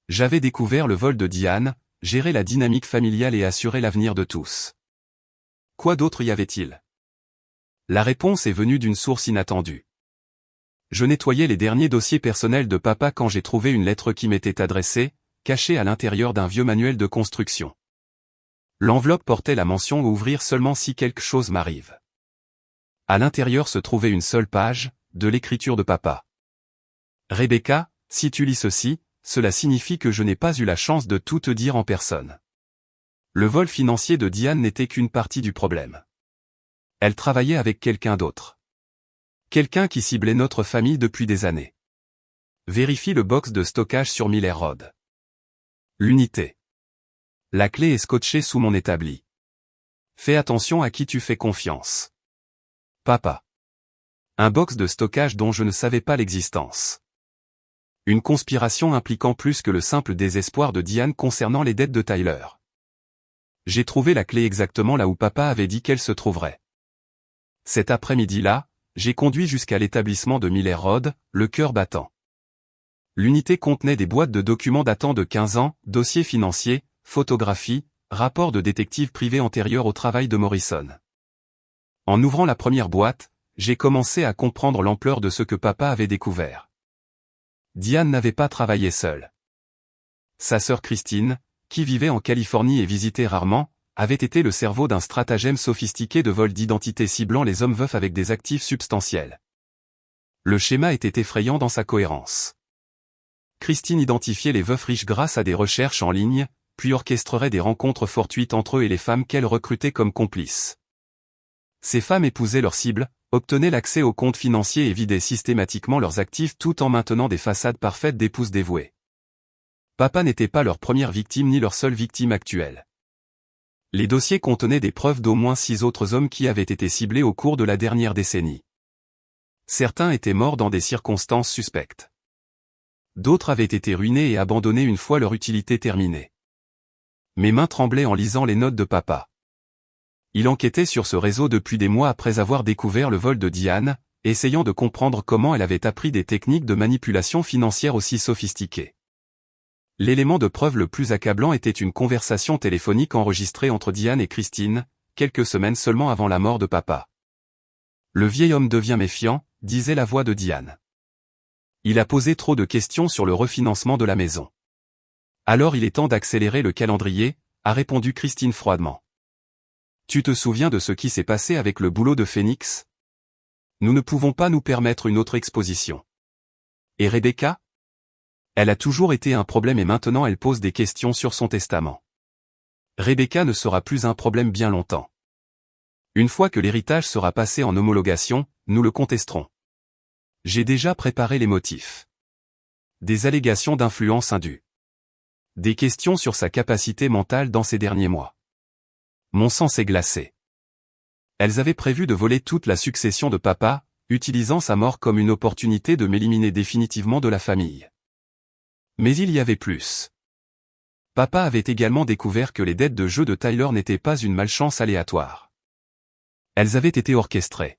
J'avais découvert le vol de Diane, géré la dynamique familiale et assuré l'avenir de tous. Quoi d'autre y avait-il? La réponse est venue d'une source inattendue. Je nettoyais les derniers dossiers personnels de papa quand j'ai trouvé une lettre qui m'était adressée, cachée à l'intérieur d'un vieux manuel de construction. L'enveloppe portait la mention « Ouvrir seulement si quelque chose m'arrive ». À l'intérieur se trouvait une seule page, de l'écriture de papa. Rebecca, si tu lis ceci, cela signifie que je n'ai pas eu la chance de tout te dire en personne. Le vol financier de Diane n'était qu'une partie du problème. Elle travaillait avec quelqu'un d'autre. Quelqu'un qui ciblait notre famille depuis des années. Vérifie le box de stockage sur Miller Road. L'unité. La clé est scotchée sous mon établi. Fais attention à qui tu fais confiance. Papa. Un box de stockage dont je ne savais pas l'existence. Une conspiration impliquant plus que le simple désespoir de Diane concernant les dettes de Tyler. J'ai trouvé la clé exactement là où papa avait dit qu'elle se trouverait. Cet après-midi-là, j'ai conduit jusqu'à l'établissement de Miller Road, le cœur battant. L'unité contenait des boîtes de documents datant de 15 ans, dossiers financiers, photographies, rapports de détectives privés antérieurs au travail de Morrison. En ouvrant la première boîte, j'ai commencé à comprendre l'ampleur de ce que papa avait découvert. Diane n'avait pas travaillé seule. Sa sœur Christine, qui vivait en Californie et visitait rarement, avait été le cerveau d'un stratagème sophistiqué de vol d'identité ciblant les hommes veufs avec des actifs substantiels. Le schéma était effrayant dans sa cohérence. Christine identifiait les veufs riches grâce à des recherches en ligne, puis orchestrerait des rencontres fortuites entre eux et les femmes qu'elle recrutait comme complices. Ces femmes épousaient leurs cibles, obtenaient l'accès aux comptes financiers et vidaient systématiquement leurs actifs tout en maintenant des façades parfaites d'épouses dévouées. Papa n'était pas leur première victime ni leur seule victime actuelle. Les dossiers contenaient des preuves d'au moins 6 autres hommes qui avaient été ciblés au cours de la dernière décennie. Certains étaient morts dans des circonstances suspectes. D'autres avaient été ruinés et abandonnés une fois leur utilité terminée. Mes mains tremblaient en lisant les notes de papa. Il enquêtait sur ce réseau depuis des mois après avoir découvert le vol de Diane, essayant de comprendre comment elle avait appris des techniques de manipulation financière aussi sophistiquées. L'élément de preuve le plus accablant était une conversation téléphonique enregistrée entre Diane et Christine, quelques semaines seulement avant la mort de papa. Le vieil homme devient méfiant, disait la voix de Diane. Il a posé trop de questions sur le refinancement de la maison. Alors il est temps d'accélérer le calendrier, a répondu Christine froidement. Tu te souviens de ce qui s'est passé avec le boulot de Phoenix? Nous ne pouvons pas nous permettre une autre exposition. Et Rebecca? Elle a toujours été un problème et maintenant elle pose des questions sur son testament. Rebecca ne sera plus un problème bien longtemps. Une fois que l'héritage sera passé en homologation, nous le contesterons. J'ai déjà préparé les motifs. Des allégations d'influence indue. Des questions sur sa capacité mentale dans ces derniers mois. Mon sang s'est glacé. Elles avaient prévu de voler toute la succession de papa, utilisant sa mort comme une opportunité de m'éliminer définitivement de la famille. Mais il y avait plus. Papa avait également découvert que les dettes de jeu de Tyler n'étaient pas une malchance aléatoire. Elles avaient été orchestrées.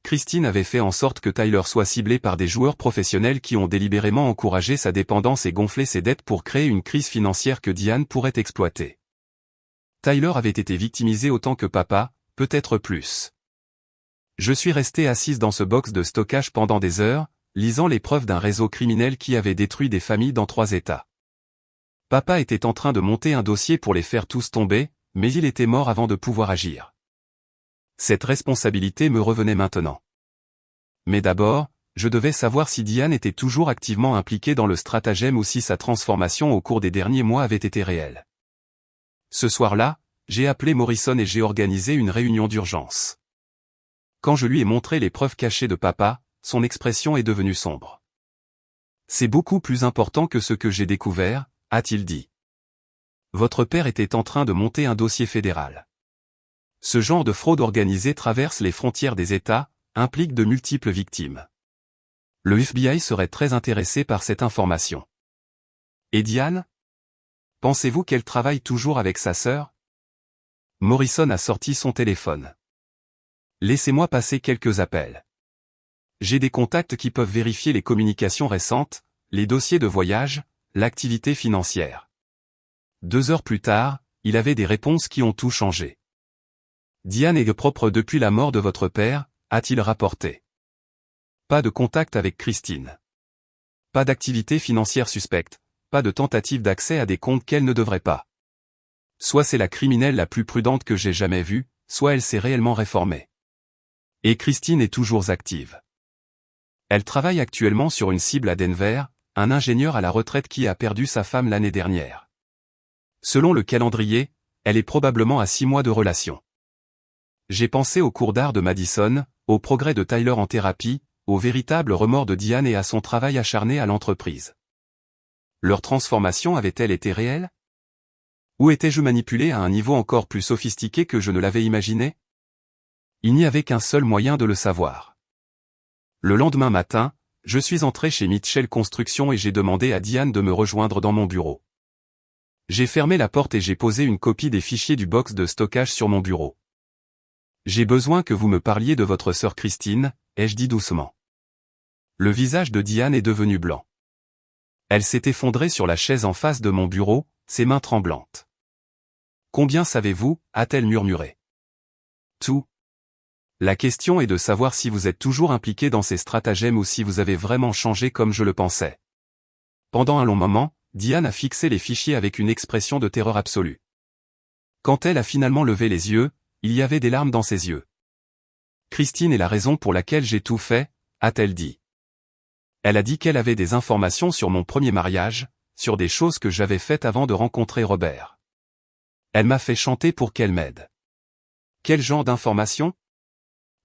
Christine avait fait en sorte que Tyler soit ciblé par des joueurs professionnels qui ont délibérément encouragé sa dépendance et gonflé ses dettes pour créer une crise financière que Diane pourrait exploiter. Tyler avait été victimisé autant que papa, peut-être plus. Je suis resté assise dans ce box de stockage pendant des heures, lisant les preuves d'un réseau criminel qui avait détruit des familles dans 3 États. Papa était en train de monter un dossier pour les faire tous tomber, mais il était mort avant de pouvoir agir. Cette responsabilité me revenait maintenant. Mais d'abord, je devais savoir si Diane était toujours activement impliquée dans le stratagème ou si sa transformation au cours des derniers mois avait été réelle. Ce soir-là, j'ai appelé Morrison et j'ai organisé une réunion d'urgence. Quand je lui ai montré les preuves cachées de papa, son expression est devenue sombre. C'est beaucoup plus important que ce que j'ai découvert, a-t-il dit. Votre père était en train de monter un dossier fédéral. Ce genre de fraude organisée traverse les frontières des États, implique de multiples victimes. Le FBI serait très intéressé par cette information. Et Diane? Pensez-vous qu'elle travaille toujours avec sa sœur? Morrison a sorti son téléphone. Laissez-moi passer quelques appels. J'ai des contacts qui peuvent vérifier les communications récentes, les dossiers de voyage, l'activité financière. 2 heures plus tard, il avait des réponses qui ont tout changé. Diane est propre depuis la mort de votre père, a-t-il rapporté. Pas de contact avec Christine. Pas d'activité financière suspecte, pas de tentative d'accès à des comptes qu'elle ne devrait pas. Soit c'est la criminelle la plus prudente que j'ai jamais vue, soit elle s'est réellement réformée. Et Christine est toujours active. Elle travaille actuellement sur une cible à Denver, un ingénieur à la retraite qui a perdu sa femme l'année dernière. Selon le calendrier, elle est probablement à 6 mois de relation. J'ai pensé au cours d'art de Madison, au progrès de Tyler en thérapie, au véritable remords de Diane et à son travail acharné à l'entreprise. Leur transformation avait-elle été réelle? Ou étais-je manipulé à un niveau encore plus sophistiqué que je ne l'avais imaginé? Il n'y avait qu'un seul moyen de le savoir. Le lendemain matin, je suis entré chez Mitchell Construction et j'ai demandé à Diane de me rejoindre dans mon bureau. J'ai fermé la porte et j'ai posé une copie des fichiers du box de stockage sur mon bureau. J'ai besoin que vous me parliez de votre sœur Christine, ai-je dit doucement. Le visage de Diane est devenu blanc. Elle s'est effondrée sur la chaise en face de mon bureau, ses mains tremblantes. Combien savez-vous, a-t-elle murmuré. Tout. La question est de savoir si vous êtes toujours impliqué dans ces stratagèmes ou si vous avez vraiment changé comme je le pensais. Pendant un long moment, Diane a fixé les fichiers avec une expression de terreur absolue. Quand elle a finalement levé les yeux, il y avait des larmes dans ses yeux. Christine est la raison pour laquelle j'ai tout fait, a-t-elle dit. Elle a dit qu'elle avait des informations sur mon premier mariage, sur des choses que j'avais faites avant de rencontrer Robert. Elle m'a fait chanter pour qu'elle m'aide. Quel genre d'informations?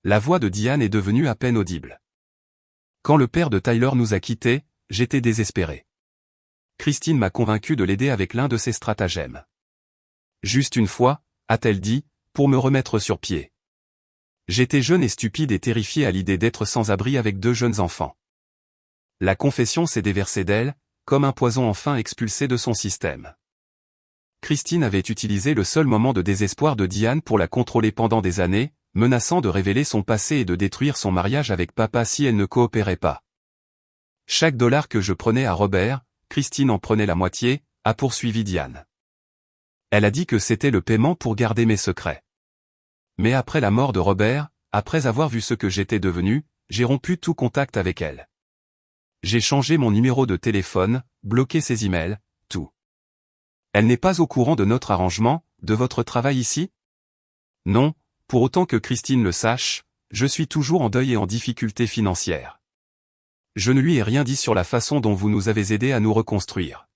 La voix de Diane est devenue à peine audible. Quand le père de Tyler nous a quittés, j'étais désespéré. Christine m'a convaincu de l'aider avec l'un de ses stratagèmes. Juste une fois, a-t-elle dit, pour me remettre sur pied. J'étais jeune et stupide et terrifié à l'idée d'être sans abri avec 2 jeunes enfants. La confession s'est déversée d'elle, comme un poison enfin expulsé de son système. Christine avait utilisé le seul moment de désespoir de Diane pour la contrôler pendant des années, menaçant de révéler son passé et de détruire son mariage avec papa si elle ne coopérait pas. Chaque dollar que je prenais à Robert, Christine en prenait la moitié, a poursuivi Diane. Elle a dit que c'était le paiement pour garder mes secrets. Mais après la mort de Robert, après avoir vu ce que j'étais devenu, j'ai rompu tout contact avec elle. J'ai changé mon numéro de téléphone, bloqué ses emails, tout. Elle n'est pas au courant de notre arrangement, de votre travail ici? Non, pour autant que Christine le sache, je suis toujours en deuil et en difficulté financière. Je ne lui ai rien dit sur la façon dont vous nous avez aidés à nous reconstruire.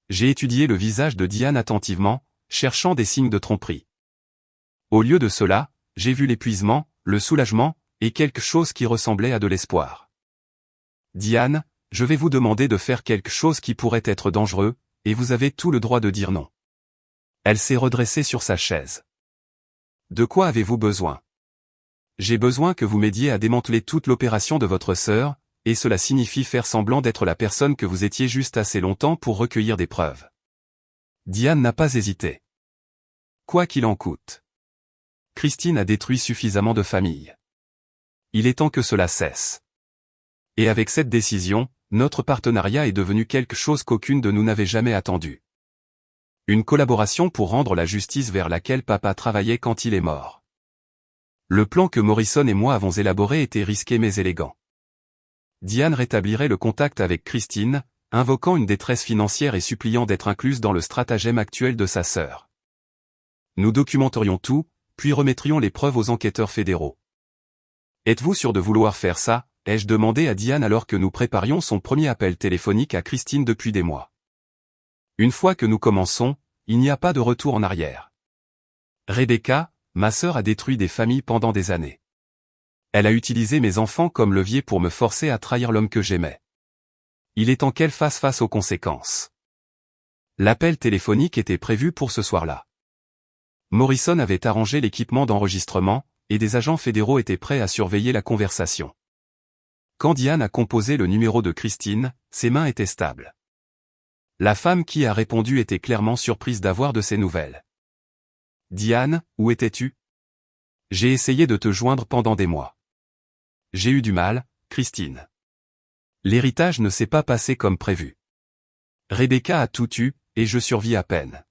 J'ai étudié le visage de Diane attentivement, cherchant des signes de tromperie. Au lieu de cela, j'ai vu l'épuisement, le soulagement, et quelque chose qui ressemblait à de l'espoir. Diane, je vais vous demander de faire quelque chose qui pourrait être dangereux, et vous avez tout le droit de dire non. Elle s'est redressée sur sa chaise. De quoi avez-vous besoin? J'ai besoin que vous m'aidiez à démanteler toute l'opération de votre sœur, et cela signifie faire semblant d'être la personne que vous étiez juste assez longtemps pour recueillir des preuves. Diane n'a pas hésité. Quoi qu'il en coûte. Christine a détruit suffisamment de familles. Il est temps que cela cesse. Et avec cette décision, notre partenariat est devenu quelque chose qu'aucune de nous n'avait jamais attendu. Une collaboration pour rendre la justice vers laquelle papa travaillait quand il est mort. Le plan que Morrison et moi avons élaboré était risqué mais élégant. Diane rétablirait le contact avec Christine, invoquant une détresse financière et suppliant d'être incluse dans le stratagème actuel de sa sœur. Nous documenterions tout, puis remettrions les preuves aux enquêteurs fédéraux. Êtes-vous sûr de vouloir faire ça, ai-je demandé à Diane alors que nous préparions son premier appel téléphonique à Christine depuis des mois. Une fois que nous commençons, il n'y a pas de retour en arrière. Rebecca, ma sœur a détruit des familles pendant des années. Elle a utilisé mes enfants comme levier pour me forcer à trahir l'homme que j'aimais. Il est temps qu'elle fasse face aux conséquences. L'appel téléphonique était prévu pour ce soir-là. Morrison avait arrangé l'équipement d'enregistrement, et des agents fédéraux étaient prêts à surveiller la conversation. Quand Diane a composé le numéro de Christine, ses mains étaient stables. La femme qui a répondu était clairement surprise d'avoir de ses nouvelles. « Diane, où étais-tu ? J'ai essayé de te joindre pendant des mois. J'ai eu du mal, Christine. L'héritage ne s'est pas passé comme prévu. Rebecca a tout eu, et je survis à peine.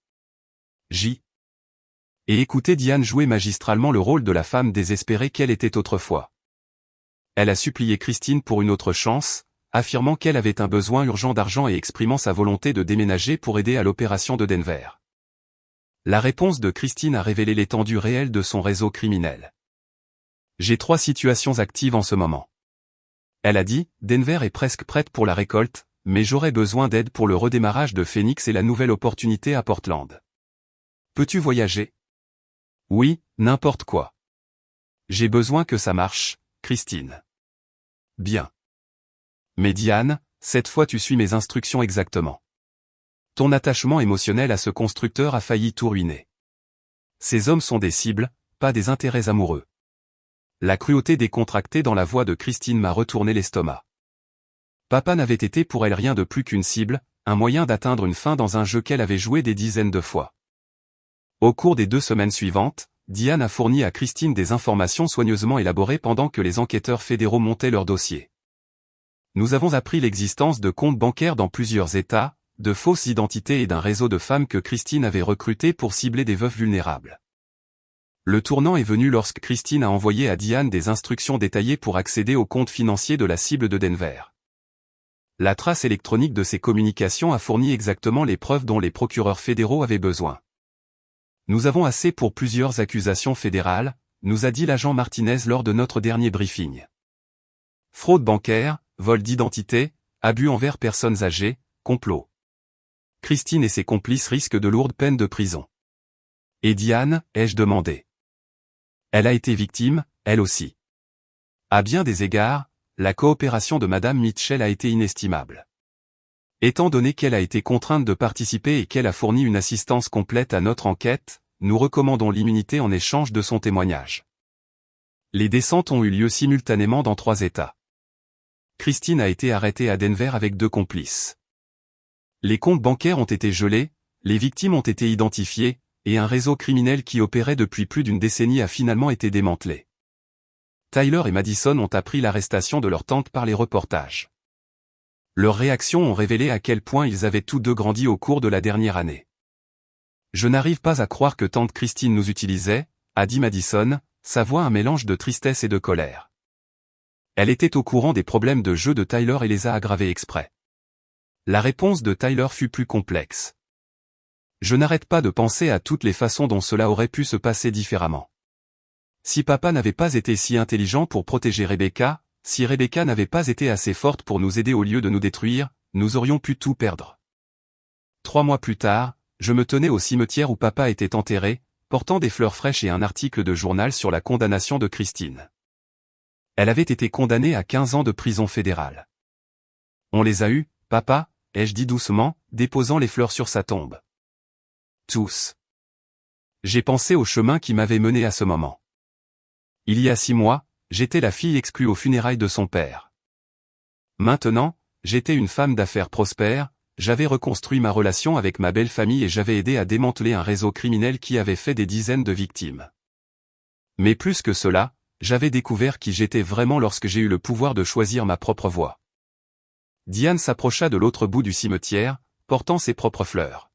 Et écoutez Diane jouer magistralement le rôle de la femme désespérée qu'elle était autrefois. Elle a supplié Christine pour une autre chance, affirmant qu'elle avait un besoin urgent d'argent et exprimant sa volonté de déménager pour aider à l'opération de Denver. La réponse de Christine a révélé l'étendue réelle de son réseau criminel. J'ai 3 situations actives en ce moment. Elle a dit, Denver est presque prête pour la récolte, mais j'aurais besoin d'aide pour le redémarrage de Phoenix et la nouvelle opportunité à Portland. Peux-tu voyager ? Oui, n'importe quoi. J'ai besoin que ça marche, Christine. Bien. Mais Diane, cette fois tu suis mes instructions exactement. Ton attachement émotionnel à ce constructeur a failli tout ruiner. Ces hommes sont des cibles, pas des intérêts amoureux. La cruauté décontractée dans la voix de Christine m'a retourné l'estomac. Papa n'avait été pour elle rien de plus qu'une cible, un moyen d'atteindre une fin dans un jeu qu'elle avait joué des dizaines de fois. Au cours des 2 semaines suivantes, Diane a fourni à Christine des informations soigneusement élaborées pendant que les enquêteurs fédéraux montaient leur dossier. Nous avons appris l'existence de comptes bancaires dans plusieurs États, de fausses identités et d'un réseau de femmes que Christine avait recrutées pour cibler des veuves vulnérables. Le tournant est venu lorsque Christine a envoyé à Diane des instructions détaillées pour accéder aux comptes financiers de la cible de Denver. La trace électronique de ces communications a fourni exactement les preuves dont les procureurs fédéraux avaient besoin. Nous avons assez pour plusieurs accusations fédérales, nous a dit l'agent Martinez lors de notre dernier briefing. Fraude bancaire, vol d'identité, abus envers personnes âgées, complot. Christine et ses complices risquent de lourdes peines de prison. Et Diane, ai-je demandé. Elle a été victime, elle aussi. À bien des égards, la coopération de Madame Mitchell a été inestimable. Étant donné qu'elle a été contrainte de participer et qu'elle a fourni une assistance complète à notre enquête, nous recommandons l'immunité en échange de son témoignage. Les descentes ont eu lieu simultanément dans 3 États. Christine a été arrêtée à Denver avec 2 complices. Les comptes bancaires ont été gelés, les victimes ont été identifiées, et un réseau criminel qui opérait depuis plus d'1 décennie a finalement été démantelé. Tyler et Madison ont appris l'arrestation de leur tante par les reportages. Leurs réactions ont révélé à quel point ils avaient tous 2 grandi au cours de la dernière année. Je n'arrive pas à croire que tante Christine nous utilisait, a dit Madison, sa voix un mélange de tristesse et de colère. Elle était au courant des problèmes de jeu de Tyler et les a aggravés exprès. La réponse de Tyler fut plus complexe. Je n'arrête pas de penser à toutes les façons dont cela aurait pu se passer différemment. Si papa n'avait pas été si intelligent pour protéger Rebecca, si Rebecca n'avait pas été assez forte pour nous aider au lieu de nous détruire, nous aurions pu tout perdre. 3 mois plus tard, je me tenais au cimetière où papa était enterré, portant des fleurs fraîches et un article de journal sur la condamnation de Christine. Elle avait été condamnée à 15 ans de prison fédérale. On les a eus, papa, ai-je dit doucement, déposant les fleurs sur sa tombe. Tous. J'ai pensé au chemin qui m'avait mené à ce moment. Il y a 6 mois, j'étais la fille exclue aux funérailles de son père. Maintenant, j'étais une femme d'affaires prospère, j'avais reconstruit ma relation avec ma belle famille et j'avais aidé à démanteler un réseau criminel qui avait fait des dizaines de victimes. Mais plus que cela, j'avais découvert qui j'étais vraiment lorsque j'ai eu le pouvoir de choisir ma propre voie. Diane s'approcha de l'autre bout du cimetière, portant ses propres fleurs.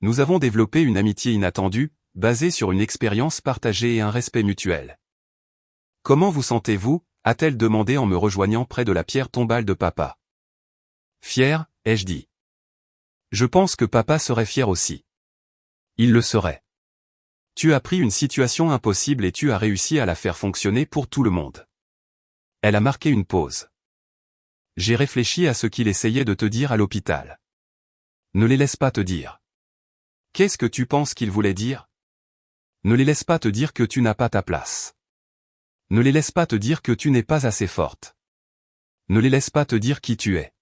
Nous avons développé une amitié inattendue, basée sur une expérience partagée et un respect mutuel. Comment vous sentez-vous ? A-t-elle demandé en me rejoignant près de la pierre tombale de papa. Fière, ai-je dit. Je pense que papa serait fier aussi. Il le serait. Tu as pris une situation impossible et tu as réussi à la faire fonctionner pour tout le monde. Elle a marqué une pause. J'ai réfléchi à ce qu'il essayait de te dire à l'hôpital. Ne les laisse pas te dire. Qu'est-ce que tu penses qu'il voulait dire? Ne les laisse pas te dire que tu n'as pas ta place. Ne les laisse pas te dire que tu n'es pas assez forte. Ne les laisse pas te dire qui tu es.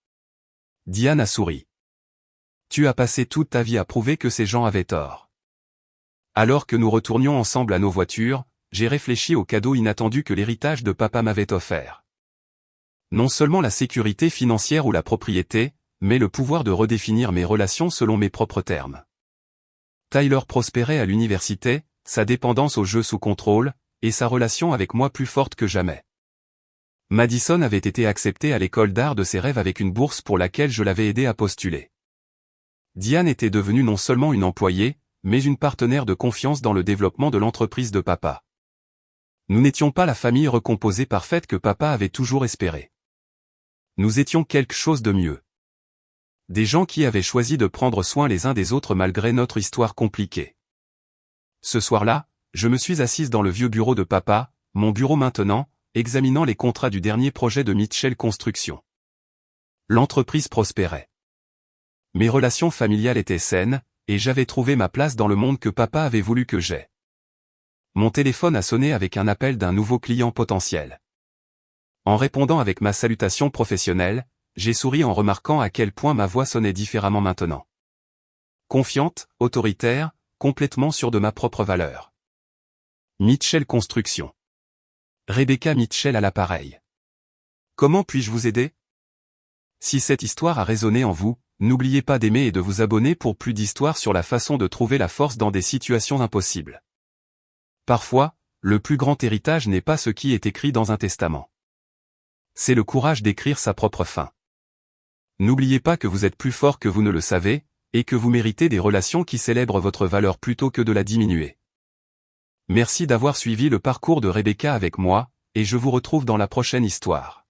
Diane a souri. Tu as passé toute ta vie à prouver que ces gens avaient tort. Alors que nous retournions ensemble à nos voitures, j'ai réfléchi au cadeau inattendu que l'héritage de papa m'avait offert. Non seulement la sécurité financière ou la propriété, mais le pouvoir de redéfinir mes relations selon mes propres termes. Tyler prospérait à l'université, sa dépendance aux jeux sous contrôle, et sa relation avec moi plus forte que jamais. Madison avait été acceptée à l'école d'art de ses rêves avec une bourse pour laquelle je l'avais aidé à postuler. Diane était devenue non seulement une employée, mais une partenaire de confiance dans le développement de l'entreprise de papa. Nous n'étions pas la famille recomposée parfaite que papa avait toujours espéré. Nous étions quelque chose de mieux. Des gens qui avaient choisi de prendre soin les uns des autres malgré notre histoire compliquée. Ce soir-là, je me suis assise dans le vieux bureau de papa, mon bureau maintenant, examinant les contrats du dernier projet de Mitchell Construction. L'entreprise prospérait. Mes relations familiales étaient saines, et j'avais trouvé ma place dans le monde que papa avait voulu que j'aie. Mon téléphone a sonné avec un appel d'un nouveau client potentiel. En répondant avec ma salutation professionnelle, j'ai souri en remarquant à quel point ma voix sonnait différemment maintenant. Confiante, autoritaire, complètement sûre de ma propre valeur. Mitchell Construction. Rebecca Mitchell à l'appareil. Comment puis-je vous aider? Si cette histoire a résonné en vous, n'oubliez pas d'aimer et de vous abonner pour plus d'histoires sur la façon de trouver la force dans des situations impossibles. Parfois, le plus grand héritage n'est pas ce qui est écrit dans un testament. C'est le courage d'écrire sa propre fin. N'oubliez pas que vous êtes plus fort que vous ne le savez, et que vous méritez des relations qui célèbrent votre valeur plutôt que de la diminuer. Merci d'avoir suivi le parcours de Rebecca avec moi, et je vous retrouve dans la prochaine histoire.